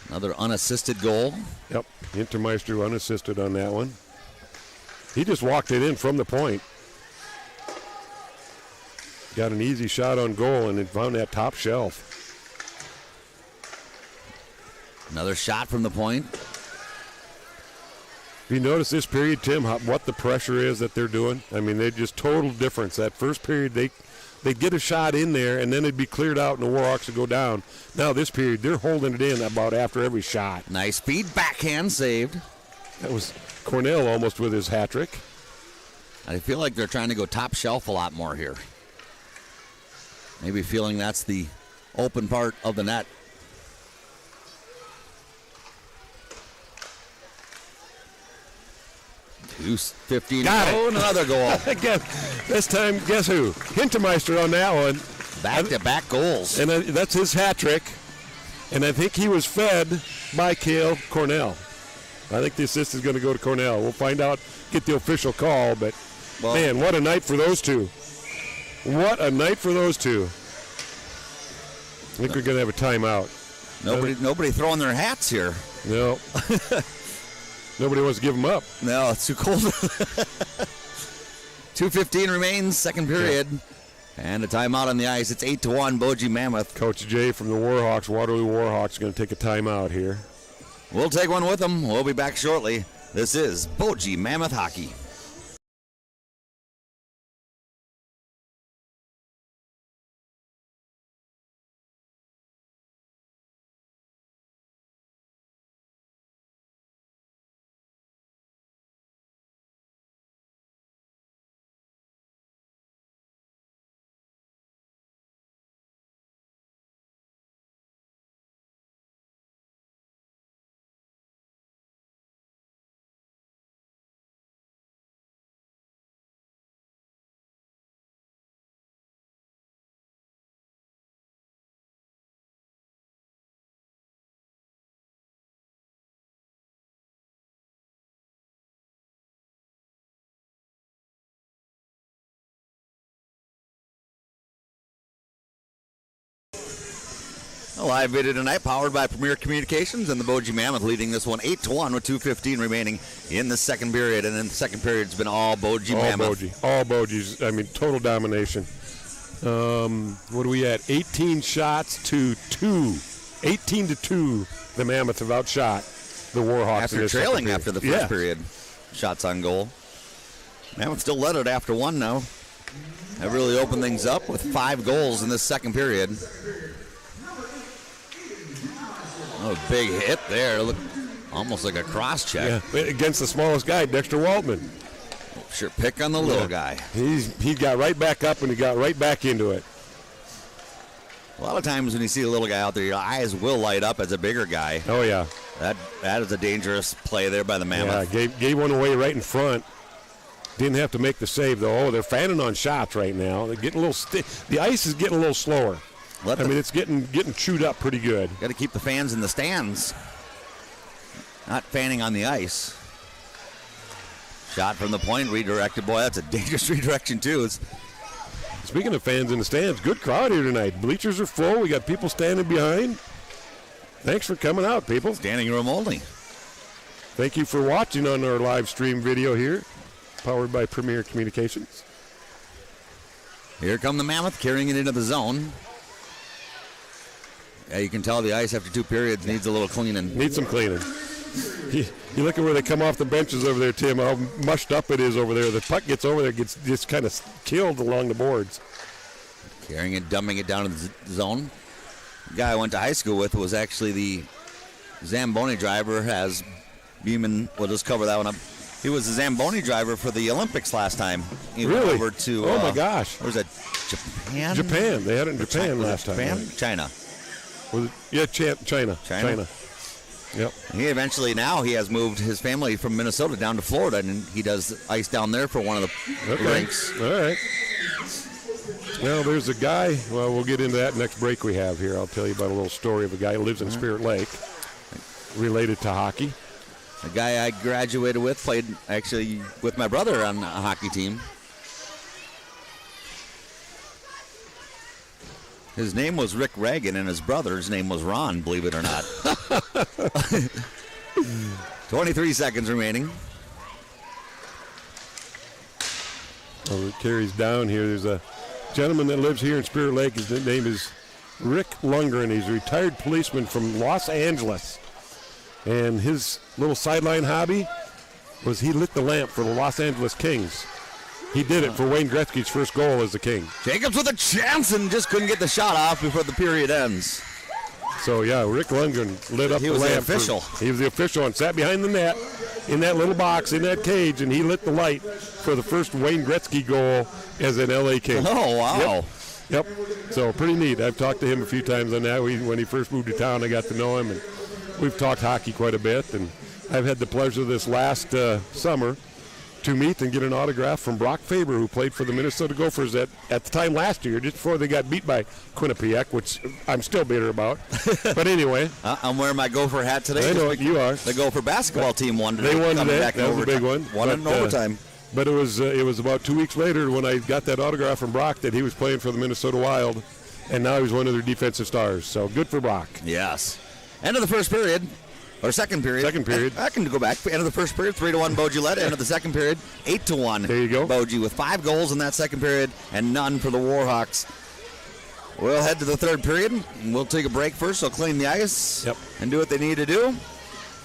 Another unassisted goal. Yep, Hintermeister unassisted on that one. He just walked it in from the point. Got an easy shot on goal and it found that top shelf. Another shot from the point. You notice this period, Tim, what the pressure is that they're doing? I mean, they just total difference. That first period, they'd get a shot in there, and then it'd be cleared out, and the Warhawks would go down. Now this period, they're holding it in about after every shot. Nice speed backhand saved. That was Cornell almost with his hat trick. I feel like they're trying to go top shelf a lot more here. Maybe feeling that's the open part of the net. $2.15. Got it. Oh, another goal. Again, this time, guess who? Hintermeister on that one. Back-to-back goals. And that's his hat trick. And I think he was fed by Cale Cornell. I think the assist is going to go to Cornell. We'll find out, get the official call. But, man, what a night for those two. What a night for those two. I think we're going to have a timeout. Nobody throwing their hats here. No. Nobody wants to give them up. No, it's too cold. 2:15 remains, second period. Yeah. And a timeout on the ice. It's 8-1, Boji Mammoth. Coach Jay from the Warhawks, Waterloo Warhawks, going to take a timeout here. We'll take one with them. We'll be back shortly. This is Boji Mammoth Hockey. A live video tonight powered by Premier Communications and the Boji Mammoth leading this one 8-1 with 2:15 remaining in the second period. And then the second period's been all Boji Mammoth. All Boji's. I mean, total domination. What are we at? 18 shots to 2. 18-2. The Mammoths have outshot the Warhawks. After trailing after the first period. Shots on goal. Mammoth still led it after one now. That really opened things up with 5 goals in this second period. Oh, big hit there. Look, almost like a cross check. Yeah, against the smallest guy, Dexter Waldman. Sure, pick on the little guy. He got right back up and he got right back into it. A lot of times when you see a little guy out there, your eyes will light up as a bigger guy. Oh, yeah. That is a dangerous play there by the Mammoth. Yeah, gave one away right in front. Didn't have to make the save, though. Oh, they're fanning on shots right now. They're getting a little the ice is getting a little slower. It's getting chewed up pretty good. Got to keep the fans in the stands, not fanning on the ice. Shot from the point, redirected. Boy, that's a dangerous redirection, too. Speaking of fans in the stands, good crowd here tonight. Bleachers are full. We got people standing behind. Thanks for coming out, people. Standing room only. Thank you for watching on our live stream video here, powered by Premier Communications. Here come the Mammoth, carrying it into the zone. Yeah, you can tell the ice after 2 periods needs a little cleaning. Needs some cleaning. You look at where they come off the benches over there, Tim, how mushed up it is over there. The puck gets over there, gets just kind of killed along the boards. Carrying it, dumping it down in the zone. The guy I went to high school with was actually the Zamboni driver, as Beeman will just cover that one up. He was the Zamboni driver for the Olympics last time. He really? Went over to, oh, my gosh. Where's that, Japan? Japan. They had it in Japan last time. Japan? Right? China. China. Yep. He eventually now he has moved his family from Minnesota down to Florida, and he does ice down there for one of the rinks. All right. Well, there's a guy. Well, we'll get into that next break we have here. I'll tell you about a little story of a guy who lives in Spirit Lake, related to hockey. A guy I graduated with, played actually with my brother on a hockey team. His name was Rick Reagan, and his brother's name was Ron, believe it or not. 23 seconds remaining. it carries down here. There's a gentleman that lives here in Spirit Lake. His name is Rick Lundgren. He's a retired policeman from Los Angeles. And his little sideline hobby was he lit the lamp for the Los Angeles Kings. He did it for Wayne Gretzky's first goal as a King. Jacobs with a chance and just couldn't get the shot off before the period ends. So, yeah, Rick Lundgren lit up the lamp. He was the official. He was the official and sat behind the net in that little box, in that cage, and he lit the light for the first Wayne Gretzky goal as an L.A. King. Oh, wow. Yep. So, pretty neat. I've talked to him a few times on that. When he first moved to town, I got to know him, and we've talked hockey quite a bit. And I've had the pleasure this last summer to meet and get an autograph from Brock Faber, who played for the Minnesota Gophers at the time last year, just before they got beat by Quinnipiac, which I'm still bitter about. But anyway. I'm wearing my Gopher hat today. I know you are. The Gopher basketball team won today. They won today. That was a big one. Won in overtime. But it was about 2 weeks later when I got that autograph from Brock that he was playing for the Minnesota Wild, and now he's one of their defensive stars. So good for Brock. Yes. End of the first period. Or second period. Second period. I can go back. End of the first period, 3-1 Boji led. End of the second period, 8-1. There you go. Boji with 5 goals in that second period and none for the Warhawks. We'll head to the third period. And we'll take a break first. So clean the ice and do what they need to do.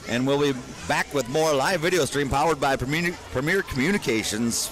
And we'll be back with more live video stream powered by Premier Communications.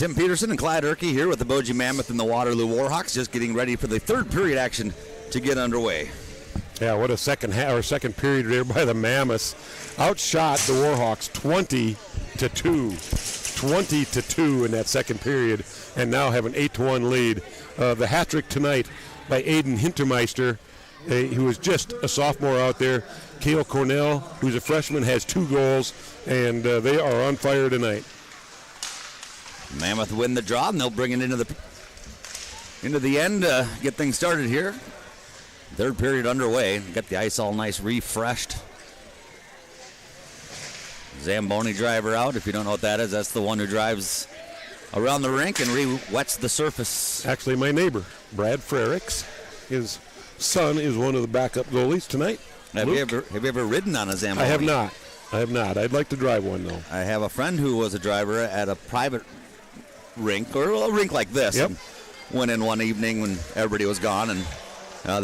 Tim Peterson and Clyde Erkey here with the Boji Mammoth and the Waterloo Warhawks, just getting ready for the third period action to get underway. Yeah, what a second period there by the Mammoths. Outshot the Warhawks 20-2. 20-2 in that second period, and now have an 8-1 lead. The hat trick tonight by Aiden Hintermeister, who is just a sophomore out there. Cale Cornell, who's a freshman, has 2 goals, and they are on fire tonight. Mammoth win the draw, and they'll bring it into the end, get things started here. Third period underway. Got the ice all nice refreshed. Zamboni driver out. If you don't know what that is, that's the one who drives around the rink and re-wets the surface. Actually, my neighbor, Brad Frericks, his son is one of the backup goalies tonight. Have you ever ridden on a Zamboni? I have not. I'd like to drive one, though. I have a friend who was a driver at a private rink, or a rink like this. Yep. And went in one evening when everybody was gone, and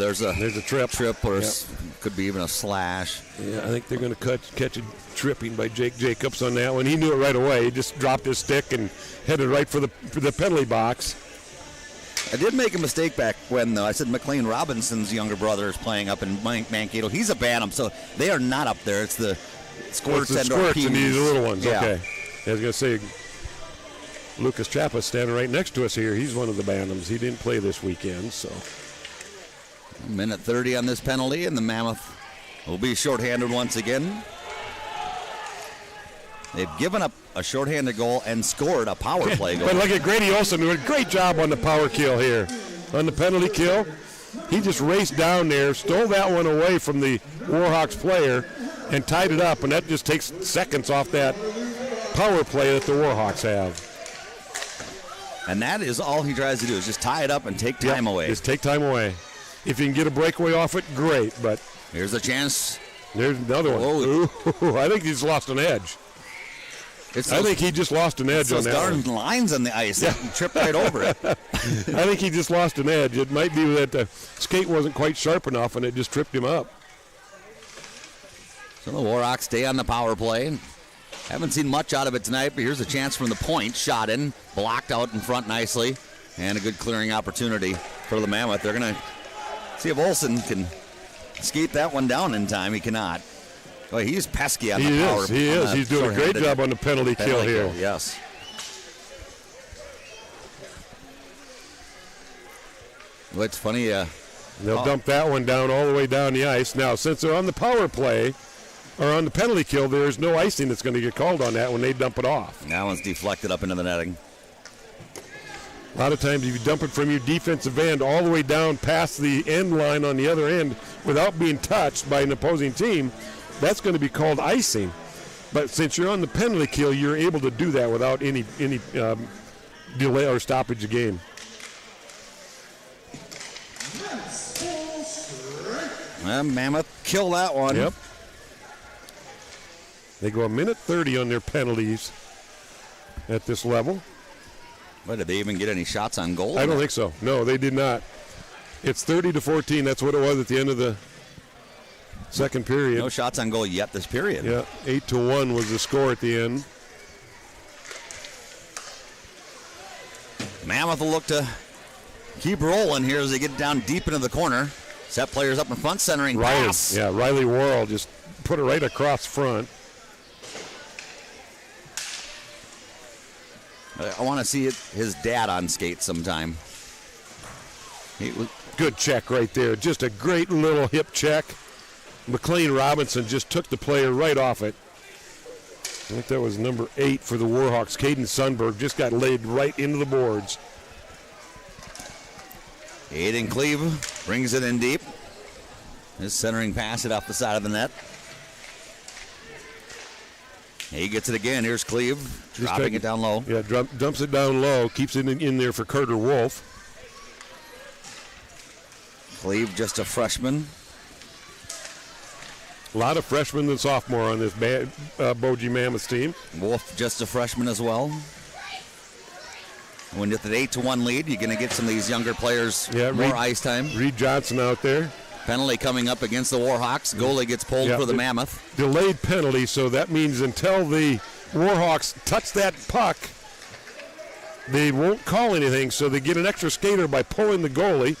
there's a trip, or could be even a slash. Yeah, I think they're going to catch a tripping by Jake Jacobs on that one. He knew it right away. He just dropped his stick and headed right for the penalty box. I did make a mistake back when, though. I said McLean Robinson's younger brother is playing up in Mankato. He's a Bantam, so they are not up there. It's the Squirts and these little ones. Yeah. Okay. I was going to say, Lucas Chapa standing right next to us here. He's one of the Bantams. He didn't play this weekend, so. Minute 30 on this penalty, and the Mammoth will be shorthanded once again. They've given up a shorthanded goal and scored a power play goal. But look at Grady Olson doing a great job on the power kill here. On the penalty kill, he just raced down there, stole that one away from the Warhawks player, and tied it up, and that just takes seconds off that power play that the Warhawks have. And that is all he tries to do, is just tie it up and take time away. Just take time away. If you can get a breakaway off it, great, but... Here's a chance. There's another one. Ooh, I think he's lost an edge. I think he just lost an edge on that one. Those darn lines on the ice. Yeah. He tripped right over it. I think he just lost an edge. It might be that the skate wasn't quite sharp enough, and it just tripped him up. So the Warhawks stay on the power play. Haven't seen much out of it tonight, but here's a chance from the point. Shot in, blocked out in front nicely, and a good clearing opportunity for the Mammoth. They're going to see if Olson can skate that one down in time. He cannot. Oh, he's pesky on the power. He is. He's doing a great job on the penalty kill here. Yes. Well, it's funny. They'll dump that one down all the way down the ice. Now, since they're on the power play or on the penalty kill, there's no icing that's going to get called on that when they dump it off. That one's deflected up into the netting. A lot of times if you dump it from your defensive end all the way down past the end line on the other end without being touched by an opposing team, that's going to be called icing. But since you're on the penalty kill, you're able to do that without any delay or stoppage of game. Mammoth kill that one. Yep. They go a minute 30 on their penalties at this level. But did they even get any shots on goal? I don't think so. No, they did not. It's 30-14. That's what it was at the end of the second period. No shots on goal yet this period. Yeah, 8-1 was the score at the end. Mammoth will look to keep rolling here as they get down deep into the corner. Set players up in front, centering pass. Yeah, Riley Worrell just put it right across front. I want to see his dad on skate sometime. Good check right there. Just a great little hip check. McLean Robinson just took the player right off it. I think that was number 8 for the Warhawks. Caden Sundberg just got laid right into the boards. Aiden Cleve brings it in deep. His centering pass it off the side of the net. He gets it again. Here's Cleve dropping it down low. Yeah, dumps it down low. Keeps it in there for Carter Wolf. Cleve just a freshman. A lot of freshmen and sophomore on this Boji Mammoths team. Wolf just a freshman as well. When it's an 8-1 lead, you're going to get some of these younger players more ice time. Reed Johnson out there. Penalty coming up against the Warhawks. Goalie gets pulled for the Mammoth. Delayed penalty, so that means until the Warhawks touch that puck, they won't call anything, so they get an extra skater by pulling the goalie,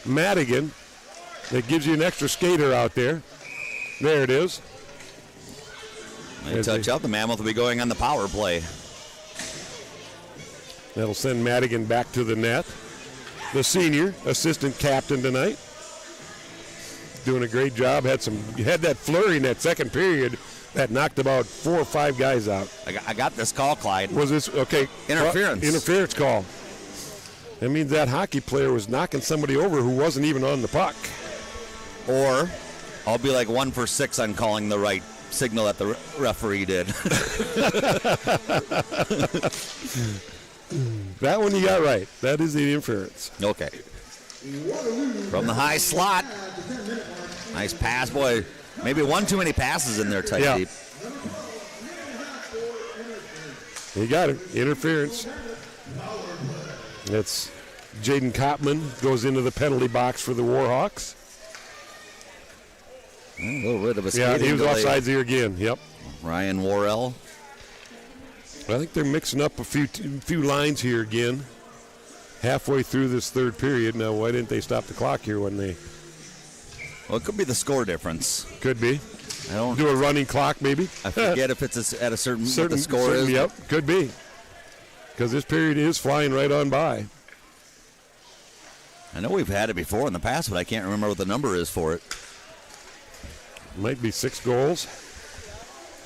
Madigan. That gives you an extra skater out there. There it is. They touch out. The Mammoth will be going on the power play. That'll send Madigan back to the net. The senior assistant captain tonight. Doing a great job. Had that flurry in that second period that knocked about 4 or 5 guys out. I got this call, Clyde. Was this okay? Interference. Interference call. That means that hockey player was knocking somebody over who wasn't even on the puck. Or I'll be like 1 for 6 on calling the right signal that the referee did. That one you got right. That is the interference. Okay. From the high slot. Nice pass, boy. Maybe one too many passes in there tight deep. He got it. Interference. It's Jaden Kopman goes into the penalty box for the Warhawks. A little bit of a skating Yeah, he was delay. offsides here again. Yep. Ryan Worrell. I think they're mixing up a few lines here again. Halfway through this third period. Now, why didn't they stop the clock here when they? Well, it could be the score difference. Could be. I don't do a running clock, maybe. I forget if it's at a certain what the score is. Yep, could be. Because this period is flying right on by. I know we've had it before in the past, but I can't remember what the number is for it. Might be 6 goals.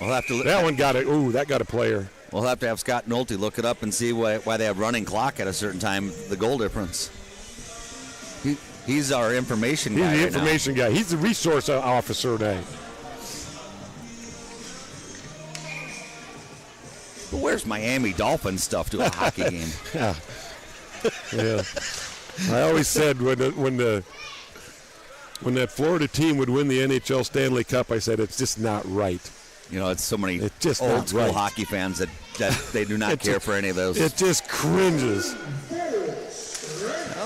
We'll have to. That one got it. Ooh, that got a player. We'll have to have Scott Nolte look it up and see why they have running clock at a certain time, the goal difference. He's our information guy. He's the information guy. He's the resource officer now. But where's Miami Dolphins stuff to a hockey game? Yeah. I always said when that Florida team would win the NHL Stanley Cup, I said it's just not right. You know, it's so many just old school right. hockey fans that they do not care for any of those. It just cringes.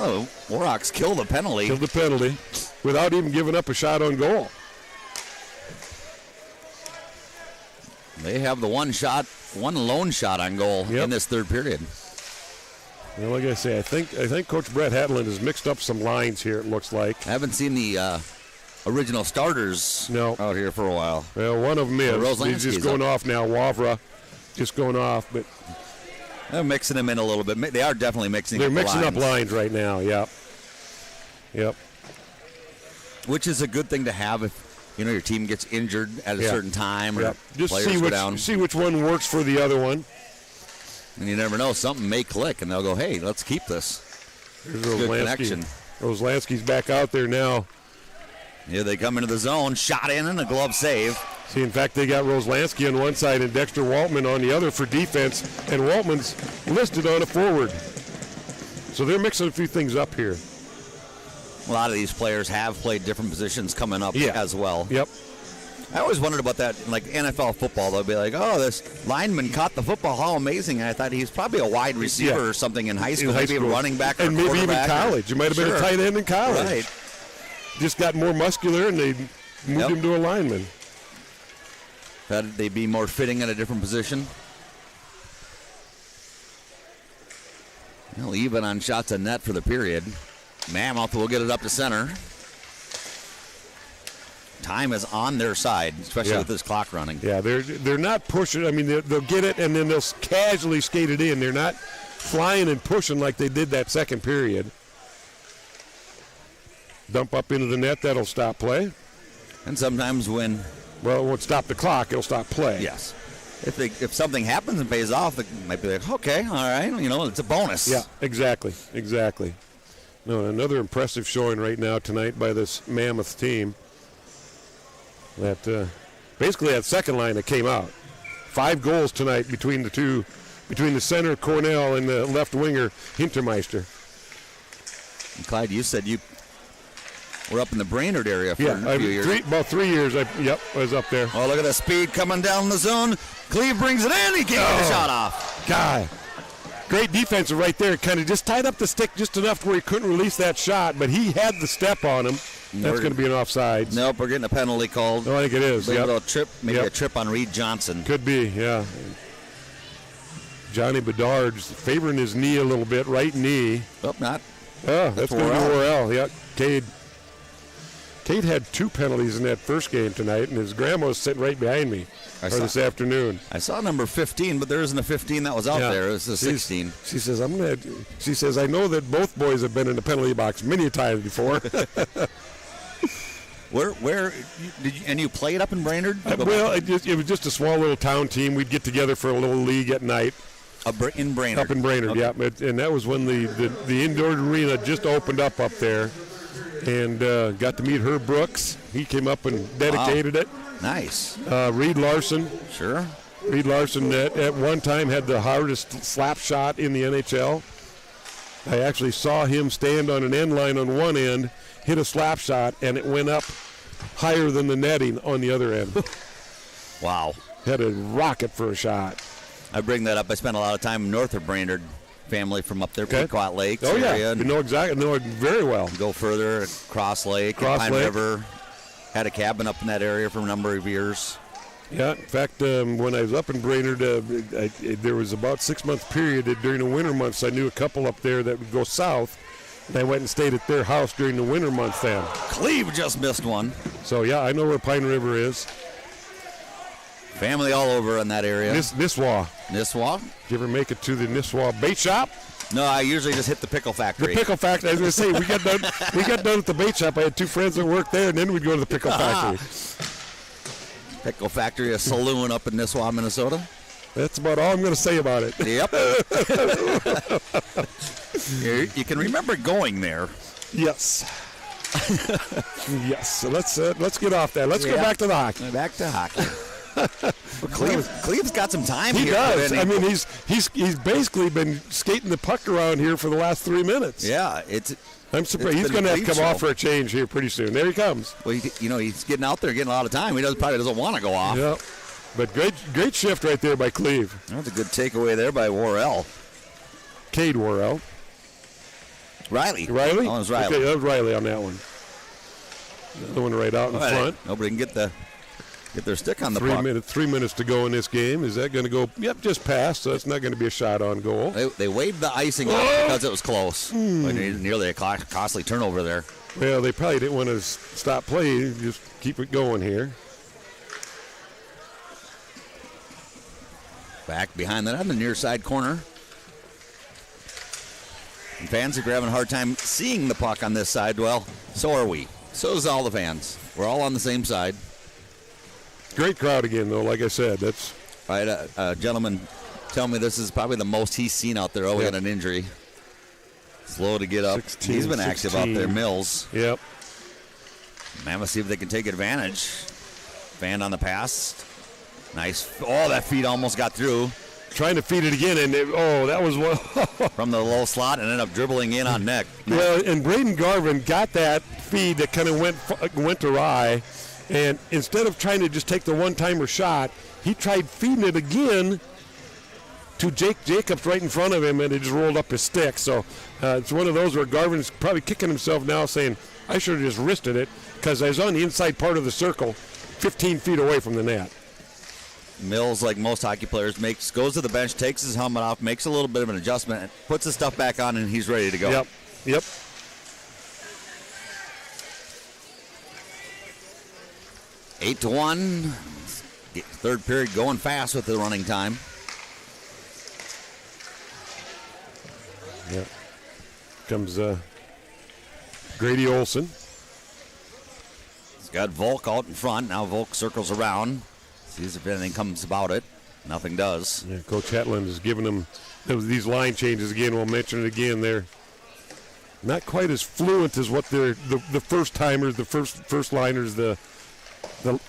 Oh, Warhawks kill the penalty. Killed the penalty without even giving up a shot on goal. They have the one lone shot on goal in this third period. Well, like I say, I think Coach Brett Hatland has mixed up some lines here, it looks like. I haven't seen the original starters out here for a while. Well, one of them is. He's just going off now. Wavra just going off, but they're mixing them in a little bit. They are definitely mixing they're up mixing lines. up lines right now, yep. Which is a good thing to have if your team gets injured at a certain time or just players go down. See which one works for the other one. And you never know, something may click, and they'll go, hey, let's keep this. There's good connection. Roslansky's back out there now. Yeah, they come into the zone, shot in, and a glove save. See, in fact, they got Roslansky on one side and Dexter Waltman on the other for defense, and Waltman's listed on a forward. So they're mixing a few things up here. A lot of these players have played different positions coming up as well. Yep. I always wondered about that, like NFL football. They'll be like, oh, this lineman caught the football. How amazing. And I thought he's probably a wide receiver or something in high school. Maybe a running back or and maybe even college. You might have been a tight end in college. Right. Just got more muscular, and they moved him to a lineman. That they'd be more fitting in a different position. Well, even on shots on net for the period. Mammoth will get it up to center. Time is on their side, especially with this clock running. Yeah, they're not pushing. I mean, they'll get it, and then they'll casually skate it in. They're not flying and pushing like they did that second period. Dump up into the net, that'll stop play. And sometimes when... Well, it won't stop the clock, it'll stop play. Yes. If something happens and pays off, it might be like, okay, all right, it's a bonus. Yeah, exactly. No, another impressive showing right now tonight by this Mammoth team. That basically that second line that came out. 5 goals tonight between the center Cornell and the left winger Hintermeister. And Clyde, you said you were up in the Brainerd area for a few years. About 3 years. I was up there. Oh, look at the speed coming down the zone. Cleve brings it in. He can't get the shot off. God. Great defensive right there. Kind of just tied up the stick just enough where he couldn't release that shot, but he had the step on him. That's going to be an offside. Nope, we're getting a penalty called. No, I think it is. A trip, maybe a trip on Reed Johnson. Could be, yeah. Johnny Bedard's favoring his knee a little bit, right knee. Oh, not. Oh, that's going to be Worrell. Yeah, Cade had 2 penalties in that first game tonight, and his grandma's sitting right behind me this afternoon. I saw number 15, but there isn't a 15 that was out there. It was a 16. She says, She says, I know that both boys have been in the penalty box many times before. Where did you, and you played up in Brainerd? Well, it was just a small little town team. We'd get together for a little league at night. In Brainerd? Up in Brainerd, okay. Yeah. And that was when the indoor arena just opened up there. And got to meet Herb Brooks. He came up and dedicated it. Nice. Reed Larson. Sure. Reed Larson at one time had the hardest slap shot in the NHL. I actually saw him stand on an end line on one end, hit a slap shot, and it went up higher than the netting on the other end. Wow. Had a rocket for a shot. I bring that up. I spent a lot of time north of Brainerd. Family from up there, Pequot Lakes area. You know exactly. Know it very well. Go further, Cross Lake, Pine River. Had a cabin up in that area for a number of years. Yeah, in fact, when I was up in Brainerd, there was about 6-month period that during the winter months I knew a couple up there that would go south, and I went and stayed at their house during the winter months then. Cleve just missed one. So, yeah, I know where Pine River is. Family all over in that area. Nisswa. Nisswa? Did you ever make it to the Nisswa bait shop? No, I usually just hit the pickle factory. The pickle factory. I was going to say, we got done at the bait shop. I had 2 friends that worked there, and then we'd go to the pickle factory. Pickle factory, a saloon up in Nisswa, Minnesota. That's about all I'm going to say about it. Yep. You can remember going there. Yes. Yes. So let's get off that. Let's go back to the hockey. Back to hockey. Well, Cleve's got some time he here. Does. I mean, he's basically been skating the puck around here for the last 3 minutes. Yeah, I'm surprised. He's going to have to come off for a change here pretty soon. There he comes. Well, he's getting out there, getting a lot of time. He probably doesn't want to go off. Yeah, but great shift right there by Cleve. That's a good takeaway there by Worrell. Cade Worrell. Riley. Oh, it was Riley. Okay, that was Riley on that one. The one right out in front. Nobody can get their stick on the puck. 3 minutes to go in this game. Is that going to go? Yep, just past. So it's not going to be a shot on goal. They waved the icing off because it was close. Nearly a costly turnover there. Well, they probably didn't want to stop play. Just keep it going here. Back behind that on the near side corner. And fans are having a hard time seeing the puck on this side. Well, so are we. So is all the fans. We're all on the same side. Great crowd again, though. Like I said, that's. I had a gentleman tell me this is probably the most he's seen out there. We got an injury. Slow to get up. He's been active out there. Mills. Yep. Mammoths see if they can take advantage. Fan on the pass. Nice. Oh, that feed almost got through. Trying to feed it again, and that was one. From the low slot and ended up dribbling in on neck. Well, and Braden Garvin got that feed that kind of went awry. And instead of trying to just take the one-timer shot, he tried feeding it again to Jake Jacobs right in front of him, and it just rolled up his stick. So it's one of those where Garvin's probably kicking himself now saying, I should have just wristed it because I was on the inside part of the circle, 15 feet away from the net. Mills, like most hockey players, goes to the bench, takes his helmet off, makes a little bit of an adjustment, puts his stuff back on, and he's ready to go. Yep. 8-1. Third period going fast with the running time. Yep. Comes Grady Olson. He's got Volk out in front. Now Volk circles around. Sees if anything comes about it. Nothing does. Yeah, Coach Hetland is giving them these line changes again. We'll mention it again. They're not quite as fluent as what they're the first timers, the first liners, the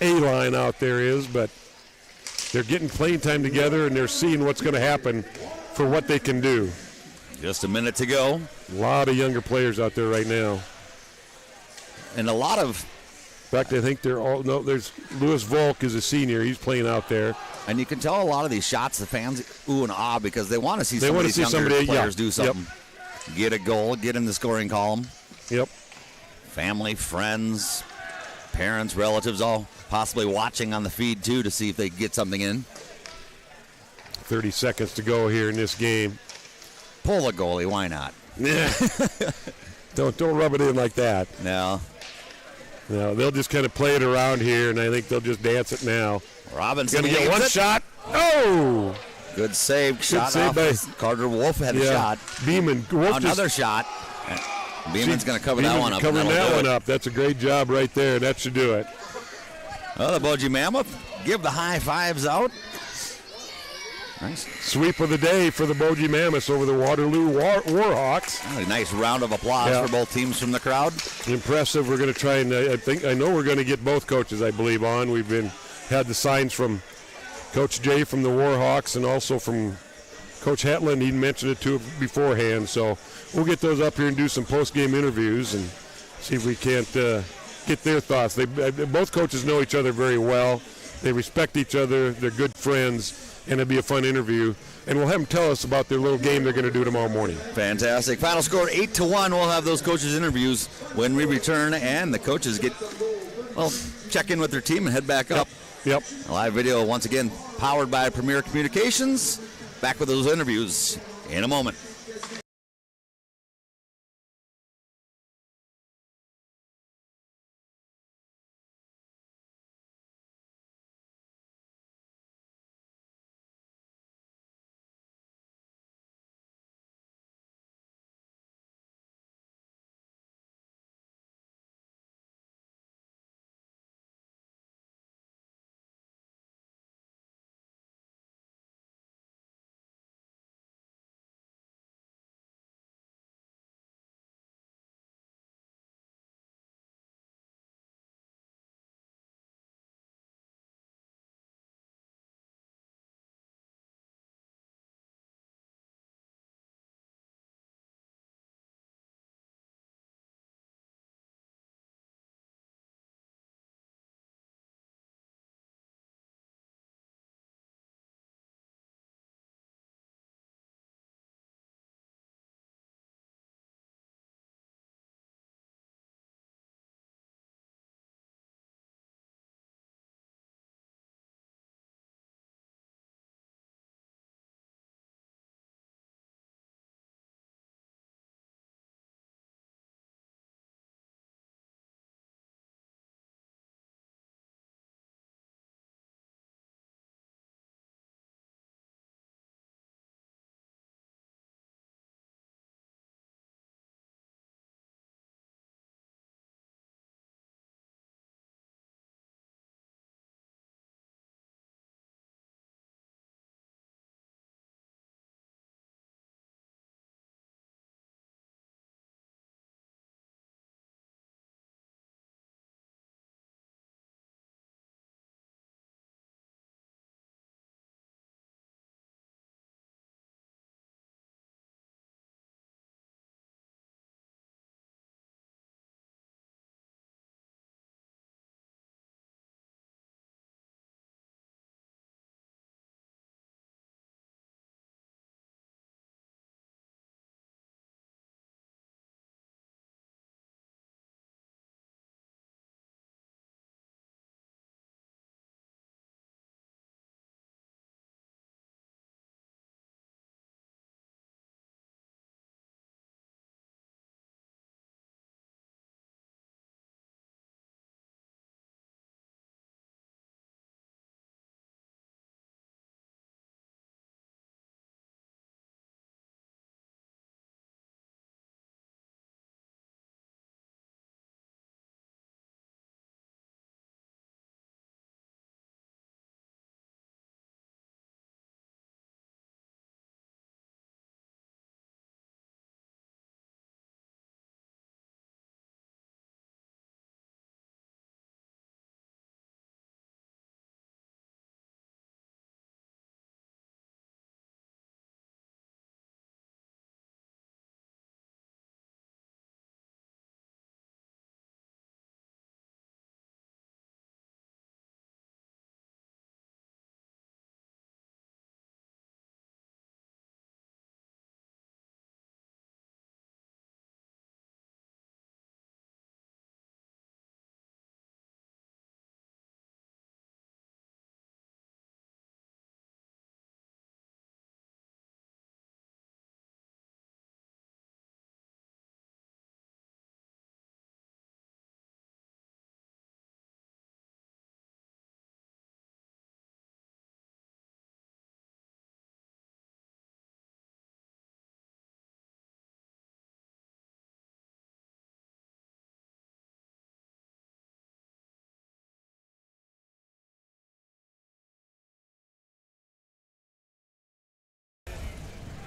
A line out there is, but they're getting playing time together and they're seeing what's going to happen for what they can do. Just a minute to go. A lot of younger players out there right now. And a lot of. In fact, I think there's Louis Volk is a senior. He's playing out there. And you can tell a lot of these shots, the fans ooh and ah because they want to see some of these younger players do something. Yep. Get a goal, get in the scoring column. Yep. Family, friends, parents, relatives all possibly watching on the feed too to see if they get something in. 30 seconds to go here in this game. Pull the goalie, why not? Yeah. don't rub it in like that. No. No, they'll just kind of play it around here, and I think they'll just dance it now. Robinson Gonna get one shot. Oh! Good save. Shot save off. by Carter Wolf had a shot. Beeman. Another shot. Beeman's going to cover that one up. Covering that one up. That's a great job right there. That should do it. Well, the Boji Mammoth give the high fives out. Nice. Sweep of the day for the Boji Mammoths over the Waterloo Warhawks. A nice round of applause for both teams from the crowd. Impressive. We're going to try and I know we're going to get both coaches, I believe, on. We've had the signs from Coach Jay from the Warhawks and also from Coach Hetland. He mentioned it too beforehand. So we'll get those up here and do some post-game interviews and see if we can't get their thoughts. Both coaches know each other very well. They respect each other. They're good friends. And it'll be a fun interview. And we'll have them tell us about their little game they're going to do tomorrow morning. Fantastic. Final score 8-1. We'll have those coaches' interviews when we return, and the coaches check in with their team and head back up. Yep. A live video, once again, powered by Premier Communications. Back with those interviews in a moment.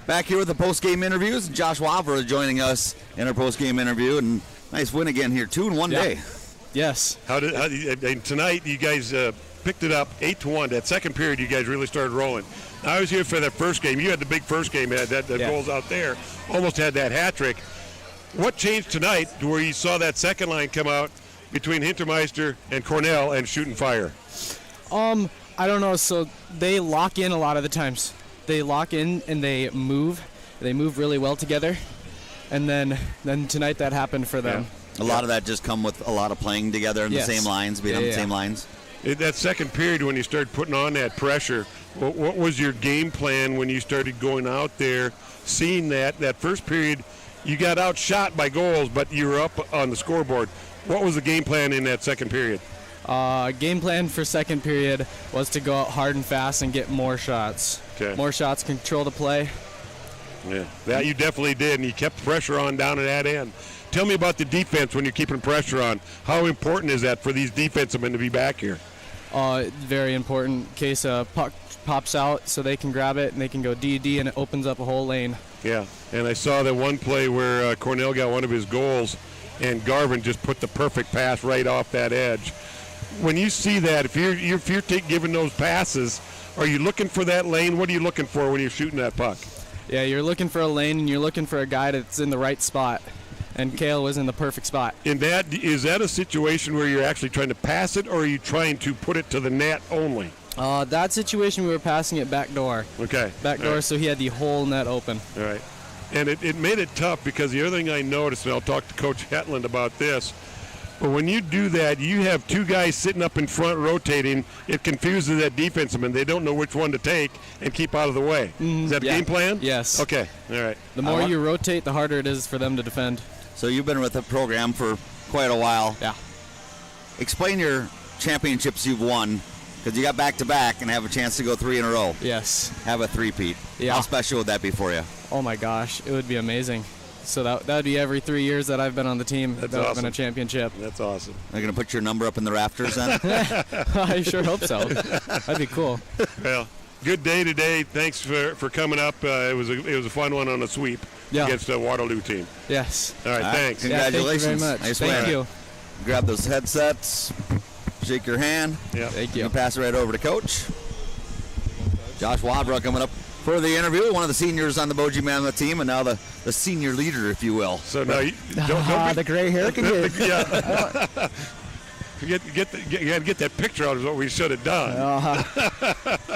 Back here with the post-game interviews. Josh Wavra joining us in our post-game interview, and nice win again here, 2 in one day. Yes. And tonight you guys picked it up 8-1. That second period, you guys really started rolling. I was here for that first game. You had the big first game, had that goals out there. Almost had that hat trick. What changed tonight to where you saw that second line come out between Hintermeister and Cornell and shooting fire? I don't know. So they lock in a lot of the times. They lock in and they move. They move really well together. And then tonight that happened for them. Yeah. A lot of that just come with a lot of playing together in the same lines, being on the same lines. That second period when you started putting on that pressure, what was your game plan when you started going out there, seeing that first period, you got outshot by goals, but you were up on the scoreboard. What was the game plan in that second period? Game plan for second period was to go out hard and fast and get more shots. Okay. More shots, control the play. Yeah, that you definitely did, and you kept pressure on down at that end. Tell me about the defense when you're keeping pressure on. How important is that for these defensemen to be back here? Very important. In case a puck pops out so they can grab it and they can go DD and it opens up a whole lane. Yeah, and I saw that one play where Cornell got one of his goals and Garvin just put the perfect pass right off that edge. When you see that, if you're giving those passes, are you looking for that lane? What are you looking for when you're shooting that puck? Yeah, you're looking for a lane and you're looking for a guy that's in the right spot. And Kale was in the perfect spot. Is that a situation where you're actually trying to pass it, or are you trying to put it to the net only? That situation we were passing it back door. Okay. Back door, so he had the whole net open. All right. And it made it tough because the other thing I noticed, and I'll talk to Coach Hetland about this, but when you do that, you have two guys sitting up in front rotating. It confuses that defenseman. They don't know which one to take and keep out of the way. Is that a game plan? Yes. Okay. All right. The more you rotate, the harder it is for them to defend. So you've been with the program for quite a while. Yeah. Explain your championships you've won, because you got back-to-back and have a chance to go 3 in a row. Yes. Have a three-peat. Yeah. How special would that be for you? Oh, my gosh. It would be amazing. So that would be every 3 years that I've been on the team. That's that awesome. I've been a championship. That's awesome. Are you going to put your number up in the rafters then? I sure hope so. That'd be cool. Well, good day today. Thanks for coming up. It was a fun one on a sweep against the Waterloo team. Yes. All right, thanks. Congratulations. Thank you very much. Nice Thank win. you. Grab those headsets, shake your hand. Yeah. Thank You you. can pass it right over to Coach. Josh Wavra coming up for the interview, one of the seniors on the Boji Mammoth team, and now the senior leader, if you will. So now you don't The gray hair can get. yeah. You got to get that picture out is what we should have done.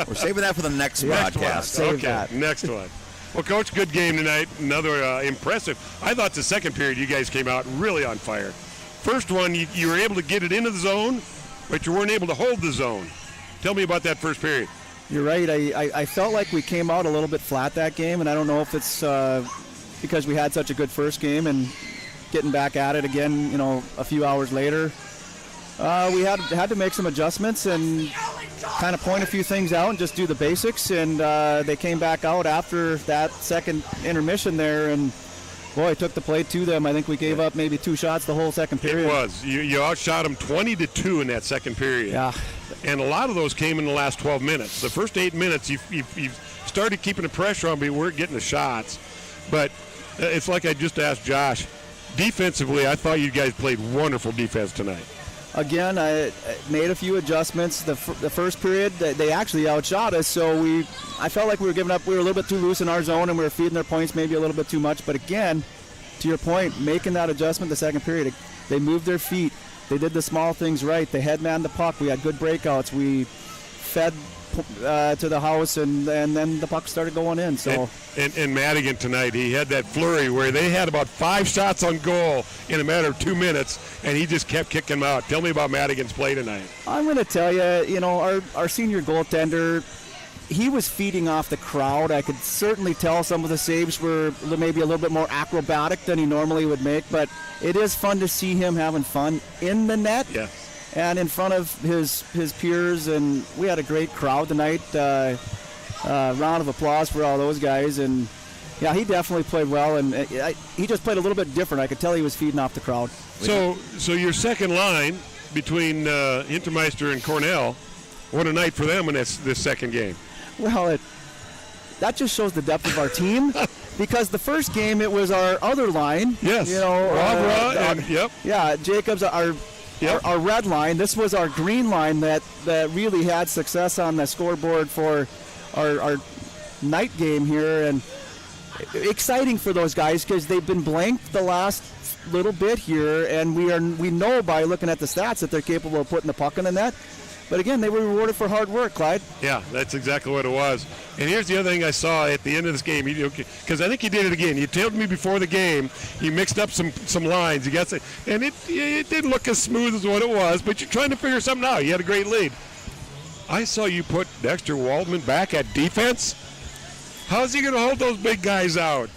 We're saving that for the next broadcast. Save Okay, that. next one. Well, Coach, good game tonight. Another impressive. I thought the second period you guys came out really on fire. First one, you were able to get it into the zone, but you weren't able to hold the zone. Tell me about that first period. You're right. I felt like we came out a little bit flat that game, and I don't know if it's because we had such a good first game and getting back at it again, a few hours later. We had to make some adjustments and kind of point a few things out and just do the basics, and they came back out after that second intermission there, and boy, took the plate to them. I think we gave up maybe 2 shots the whole second period. It was. You outshot them 20-2 in that second period. Yeah. And a lot of those came in the last 12 minutes. The first 8 minutes, you started keeping the pressure on, but you weren't getting the shots. But it's like I just asked Josh. Defensively, I thought you guys played wonderful defense tonight. Again, I made a few adjustments. The first period, they actually outshot us, so I felt like we were giving up. We were a little bit too loose in our zone, and we were feeding their points maybe a little bit too much. But again, to your point, making that adjustment the second period, they moved their feet. They did the small things right. They headmanned the puck. We had good breakouts. We fed to the house, and then the puck started going in. So and Madigan tonight, he had that flurry where they had about 5 shots on goal in a matter of 2 minutes, and he just kept kicking them out. Tell me about Madigan's play tonight. I'm going to tell you, our senior goaltender, he was feeding off the crowd. I could certainly tell some of the saves were maybe a little bit more acrobatic than he normally would make, but it is fun to see him having fun in the net. Yeah. And in front of his peers, and we had a great crowd tonight. Round of applause for all those guys, and yeah, he definitely played well, and he just played a little bit different. I could tell he was feeding off the crowd. So your second line between Hintermeister and Cornell, what a night for them in this second game. Well, that just shows the depth of our team. Because the first game, it was our other line. Yes. You know, Yep. Yeah, Jacobs, our red line. This was our green line that really had success on the scoreboard for our night game here, and exciting for those guys because they've been blanked the last little bit here, and we know by looking at the stats that they're capable of putting the puck in the net. But again, they were rewarded for hard work, Clyde. Yeah, that's exactly what it was. And here's the other thing I saw at the end of this game, because I think he did it again. You told me before the game he mixed up some lines. You got to, and it didn't look as smooth as what it was, but you're trying to figure something out. You had a great lead. I saw you put Dexter Waldman back at defense. How's he going to hold those big guys out?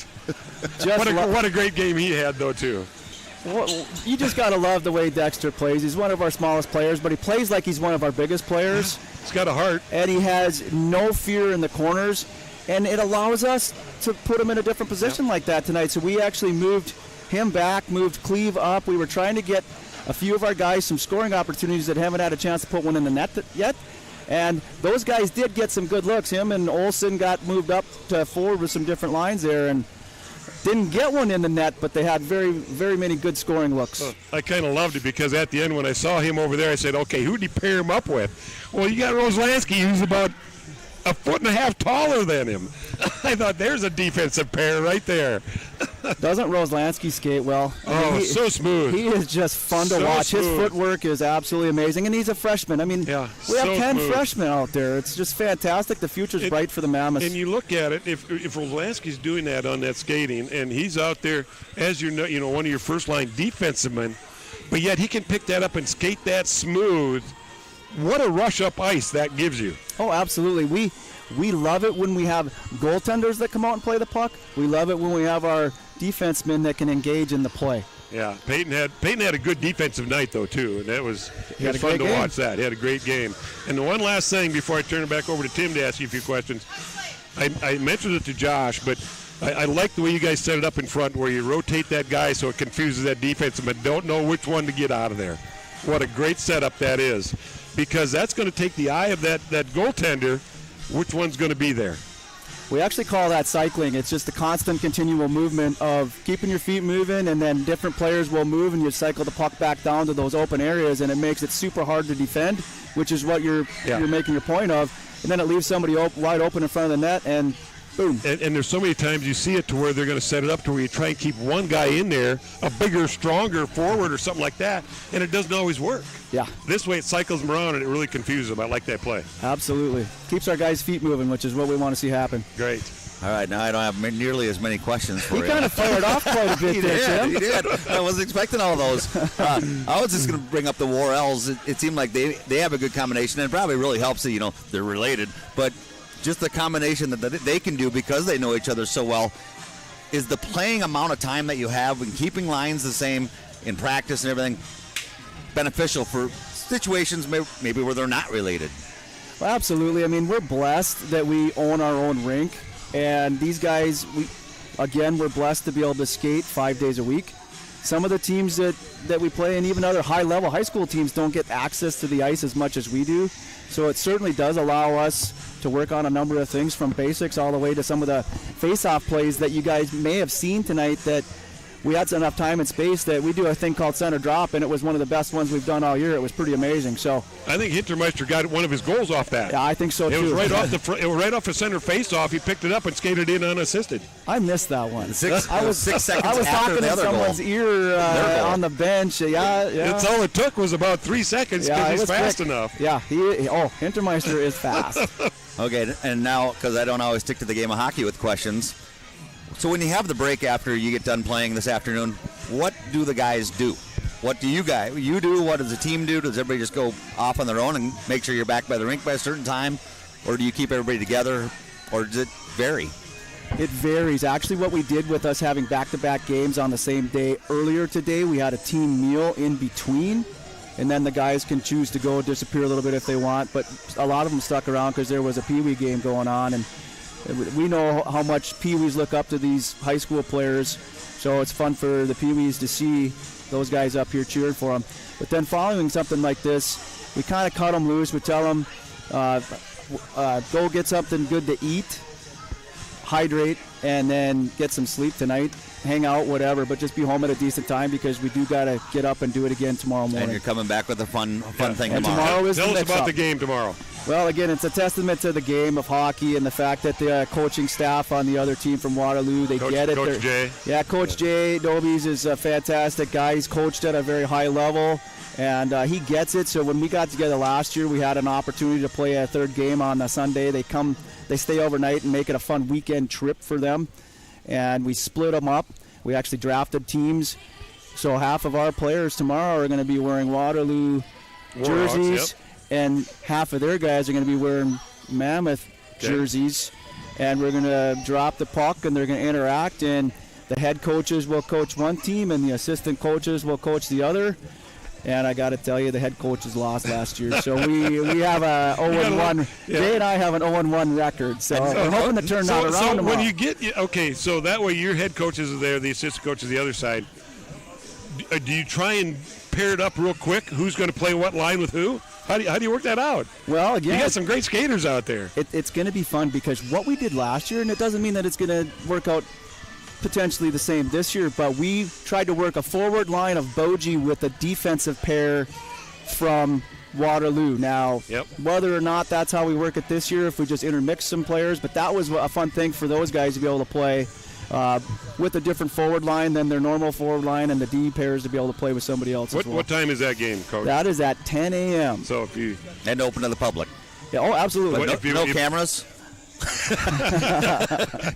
What a great game he had, though, too. Well, you just got to love the way Dexter plays. He's one of our smallest players, but he plays like he's one of our biggest players. He's got a heart. And he has no fear in the corners, and it allows us to put him in a different position like that tonight. So we actually moved him back, moved Cleve up. We were trying to get a few of our guys some scoring opportunities that haven't had a chance to put one in the net yet. And those guys did get some good looks. Him and Olsen got moved up to forward with some different lines there, and didn't get one in the net, but they had very, very many good scoring looks. I kind of loved it because at the end when I saw him over there, I said, okay, who did he pair him up with? Well, you got Roslansky, who's about 1.5 feet taller than him. I thought there's a defensive pair right there. Doesn't Roslansky skate well? So smooth. He is just fun to watch. His footwork is absolutely amazing, and he's a freshman. I mean, we have 10 freshmen out there. It's just fantastic. The future's bright for the Mammoths. And you look at it, if Roslansky's doing that on that skating, and he's out there as one of your first-line defensive men, but yet he can pick that up and skate that smooth. What a rush up ice that gives you. Oh, absolutely. We love it when we have goaltenders that come out and play the puck. We love it when we have our defensemen that can engage in the play. Yeah, Peyton had a good defensive night, though, too, and it was fun to watch that. He had a great game. And the one last thing before I turn it back over to Tim to ask you a few questions, I mentioned it to Josh, but I like the way you guys set it up in front where you rotate that guy so it confuses that defenseman but don't know which one to get out of there. What a great setup that is, because that's going to take the eye of that goaltender. Which one's going to be there? We actually call that cycling. It's just the constant continual movement of keeping your feet moving, and then different players will move and you cycle the puck back down to those open areas, and it makes it super hard to defend, which is what you're making your point of. And then it leaves somebody wide open in front of the net, and boom. And there's so many times you see it to where they're going to set it up to where you try and keep one guy in there, a bigger, stronger forward or something like that, and it doesn't always work. Yeah. This way it cycles them around and it really confuses them. I like that play. Absolutely. Keeps our guys' feet moving, which is what we want to see happen. Great. All right, now I don't have nearly as many questions for you. He kind of fired off quite a bit there, Tim. He did. I wasn't expecting all those. I was just going to bring up the War Elves. It seemed like they have a good combination, and it probably really helps that, they're related. But just the combination that they can do because they know each other so well is the playing amount of time that you have and keeping lines the same in practice and everything beneficial for situations maybe where they're not related. Well, absolutely. I mean, we're blessed that we own our own rink, and these guys, we're blessed to be able to skate 5 days a week. Some of the teams that we play, and even other high-level high school teams, don't get access to the ice as much as we do. So it certainly does allow us to work on a number of things, from basics all the way to some of the face-off plays that you guys may have seen tonight, that we had enough time and space that we do a thing called center drop, and it was one of the best ones we've done all year. It was pretty amazing. So I think Hintermeister got one of his goals off that. Yeah, I think so too. It was right off the center face-off. He picked it up and skated in unassisted. I missed that one. I was 6 seconds I was after talking the in other someone's goal. ear on the bench. Yeah. That's all it took was about 3 seconds because he's fast enough. Yeah, Hintermeister is fast. Okay, and now, because I don't always stick to the game of hockey with questions, so when you have the break after you get done playing this afternoon, what do the guys do? What do you do? What does the team do? Does everybody just go off on their own and make sure you're back by the rink by a certain time? Or do you keep everybody together? Or does it vary? It varies. Actually, what we did with us having back-to-back games on the same day, earlier today, we had a team meal in between, and then the guys can choose to go disappear a little bit if they want. But a lot of them stuck around because there was a Pee Wee game going on, and we know how much Pee Wees look up to these high school players, so it's fun for the Pee Wees to see those guys up here cheering for them. But then following something like this, we kind of cut them loose. We tell them, go get something good to eat, hydrate, and then get some sleep tonight, hang out, whatever, but just be home at a decent time because we do got to get up and do it again tomorrow morning. And you're coming back with a fun thing and tomorrow. Is Tell the us mix-up. about the game tomorrow. Well, again, it's a testament to the game of hockey and the fact that the coaching staff on the other team from Waterloo, they get it. Coach Jay. Yeah, Coach Jay Dobies is a fantastic guy. He's coached at a very high level, and he gets it. So when we got together last year, we had an opportunity to play a third game on a Sunday. They stay overnight and make it a fun weekend trip for them, and we split them up. We actually drafted teams, so half of our players tomorrow are going to be wearing Waterloo jerseys, and half of their guys are going to be wearing Mammoth jerseys, and we're going to drop the puck, and they're going to interact, and the head coaches will coach one team, and the assistant coaches will coach the other. And I got to tell you, the head coaches lost last year, so we have a 0-1. Jay and I have an 0-1 record, so we're hoping to turn that around So tomorrow. when you get so that way your head coaches are there, the assistant coaches the other side. Do you try and pair it up real quick? Who's going to play what line with who? How do you work that out? Well, again, you got some great skaters out there. It's going to be fun because what we did last year, and it doesn't mean that it's going to work out potentially the same this year, but we tried to work a forward line of Boji with a defensive pair from Waterloo. Now, whether or not that's how we work it this year, if we just intermix some players, but that was a fun thing for those guys to be able to play with a different forward line than their normal forward line, and the D pairs to be able to play with somebody else as well. What time is that game, Coach? That is at 10 a.m. So if you And open to the public. Yeah, oh, absolutely. But no cameras.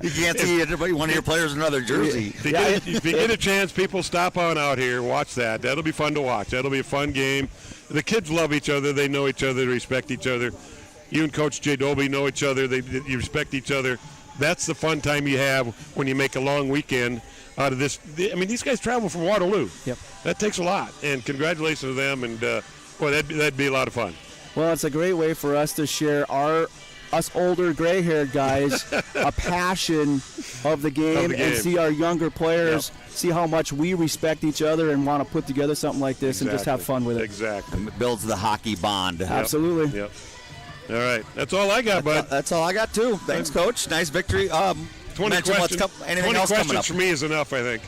You can't see everybody, one of your players in another jersey. If you get a chance, people stop on out here, watch that. That'll be fun to watch. That'll be a fun game. The kids love each other. They know each other. They respect each other. You and Coach Jay Doby know each other. You respect each other. That's the fun time you have when you make a long weekend out of this. I mean, these guys travel from Waterloo. Yep. That takes a lot. And congratulations to them. And, boy, that'd be a lot of fun. Well, it's a great way for us to share us older gray-haired guys a passion of the game, and see our younger players see how much we respect each other and want to put together something like this and just have fun with it. Exactly. It builds the hockey bond. Absolutely. Yep. All right. That's all I got, bud. That's all I got, too. Thanks, Coach. Nice victory. 20 questions, anything else coming up? for me is enough, I think.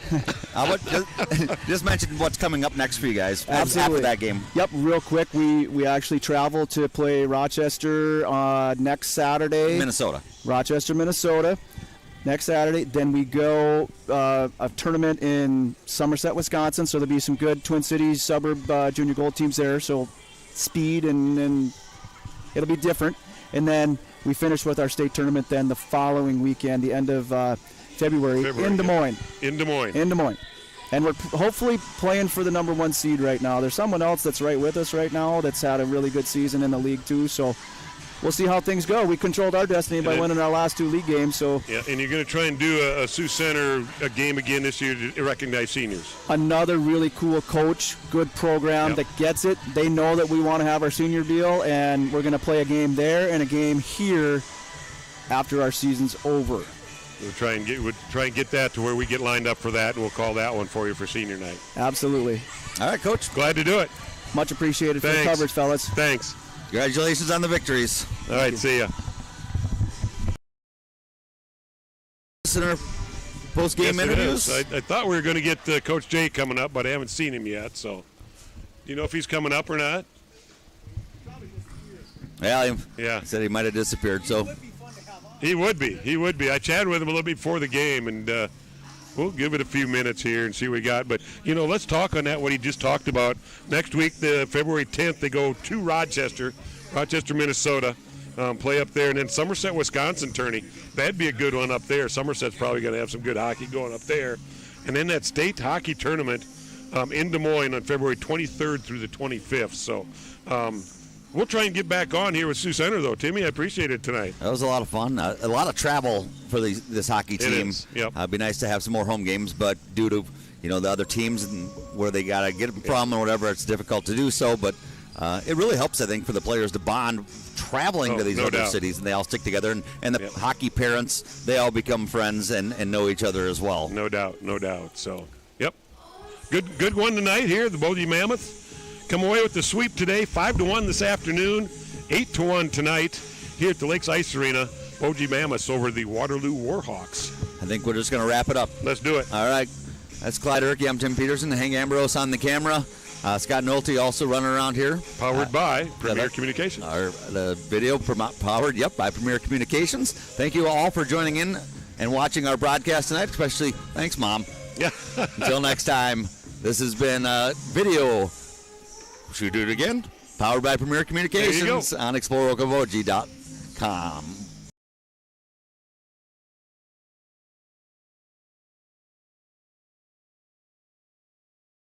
Just mention what's coming up next for you guys. Absolutely. After that game. Yep, real quick, we actually travel to play Rochester next Saturday. Rochester, Minnesota. Next Saturday. Then we go a tournament in Somerset, Wisconsin. So there'll be some good Twin Cities suburb junior gold teams there. So speed and it'll be different. And then we finish with our state tournament then the following weekend, the end of February in Des Moines. In Des Moines. And we're hopefully playing for the number 1 seed right now. There's someone else that's right with us right now that's had a really good season in the league too. So we'll see how things go. We controlled our destiny by winning our last 2 league games. So yeah, and you're going to try and do a Sioux Center game again this year to recognize seniors. Another really cool coach, good program that gets it. They know that we want to have our senior deal, and we're going to play a game there and a game here after our season's over. We'll try and get that to where we get lined up for that, and we'll call that one for you for senior night. Absolutely. All right, Coach. Glad to do it. Much appreciated for the coverage, fellas. Thanks. Congratulations on the victories. All right, see ya. Listener post-game interviews. I thought we were going to get Coach Jay coming up, but I haven't seen him yet. So, do you know if he's coming up or not? Yeah, he said he might have disappeared. So he would be. I chatted with him a little bit before the game, and we'll give it a few minutes here and see what we got. But, let's talk on that, what he just talked about. Next week, February 10th, they go to Rochester, Minnesota, play up there. And then Somerset, Wisconsin tourney. That'd be a good one up there. Somerset's probably going to have some good hockey going up there. And then that state hockey tournament in Des Moines on February 23rd through the 25th. So we'll try and get back on here with Sioux Center, though. Timmy, I appreciate it tonight. That was a lot of fun. A lot of travel for this hockey team. It is. Yep. It'd be nice to have some more home games, but due to the other teams and where they got to get them from and whatever, it's difficult to do so. But it really helps, I think, for the players to bond traveling to these other cities, and they all stick together. And the hockey parents, they all become friends and know each other as well. No doubt. So, good one tonight here, the Boji Mammoth. Come away with the sweep today, 5-1 this afternoon, 8-1 tonight here at the Lakes Ice Arena. Boji Mammoths over the Waterloo Warhawks. I think we're just going to wrap it up. Let's do it. All right. That's Clyde Erke. I'm Tim Peterson. Hank Ambrose on the camera. Scott Nolte also running around here. Powered by Premier Communications. The video powered, by Premier Communications. Thank you all for joining in and watching our broadcast tonight, especially thanks, Mom. Yeah. Until next time, this has been video. Should we do it again? Powered by Premier Communications on ExploreOkoboji.com.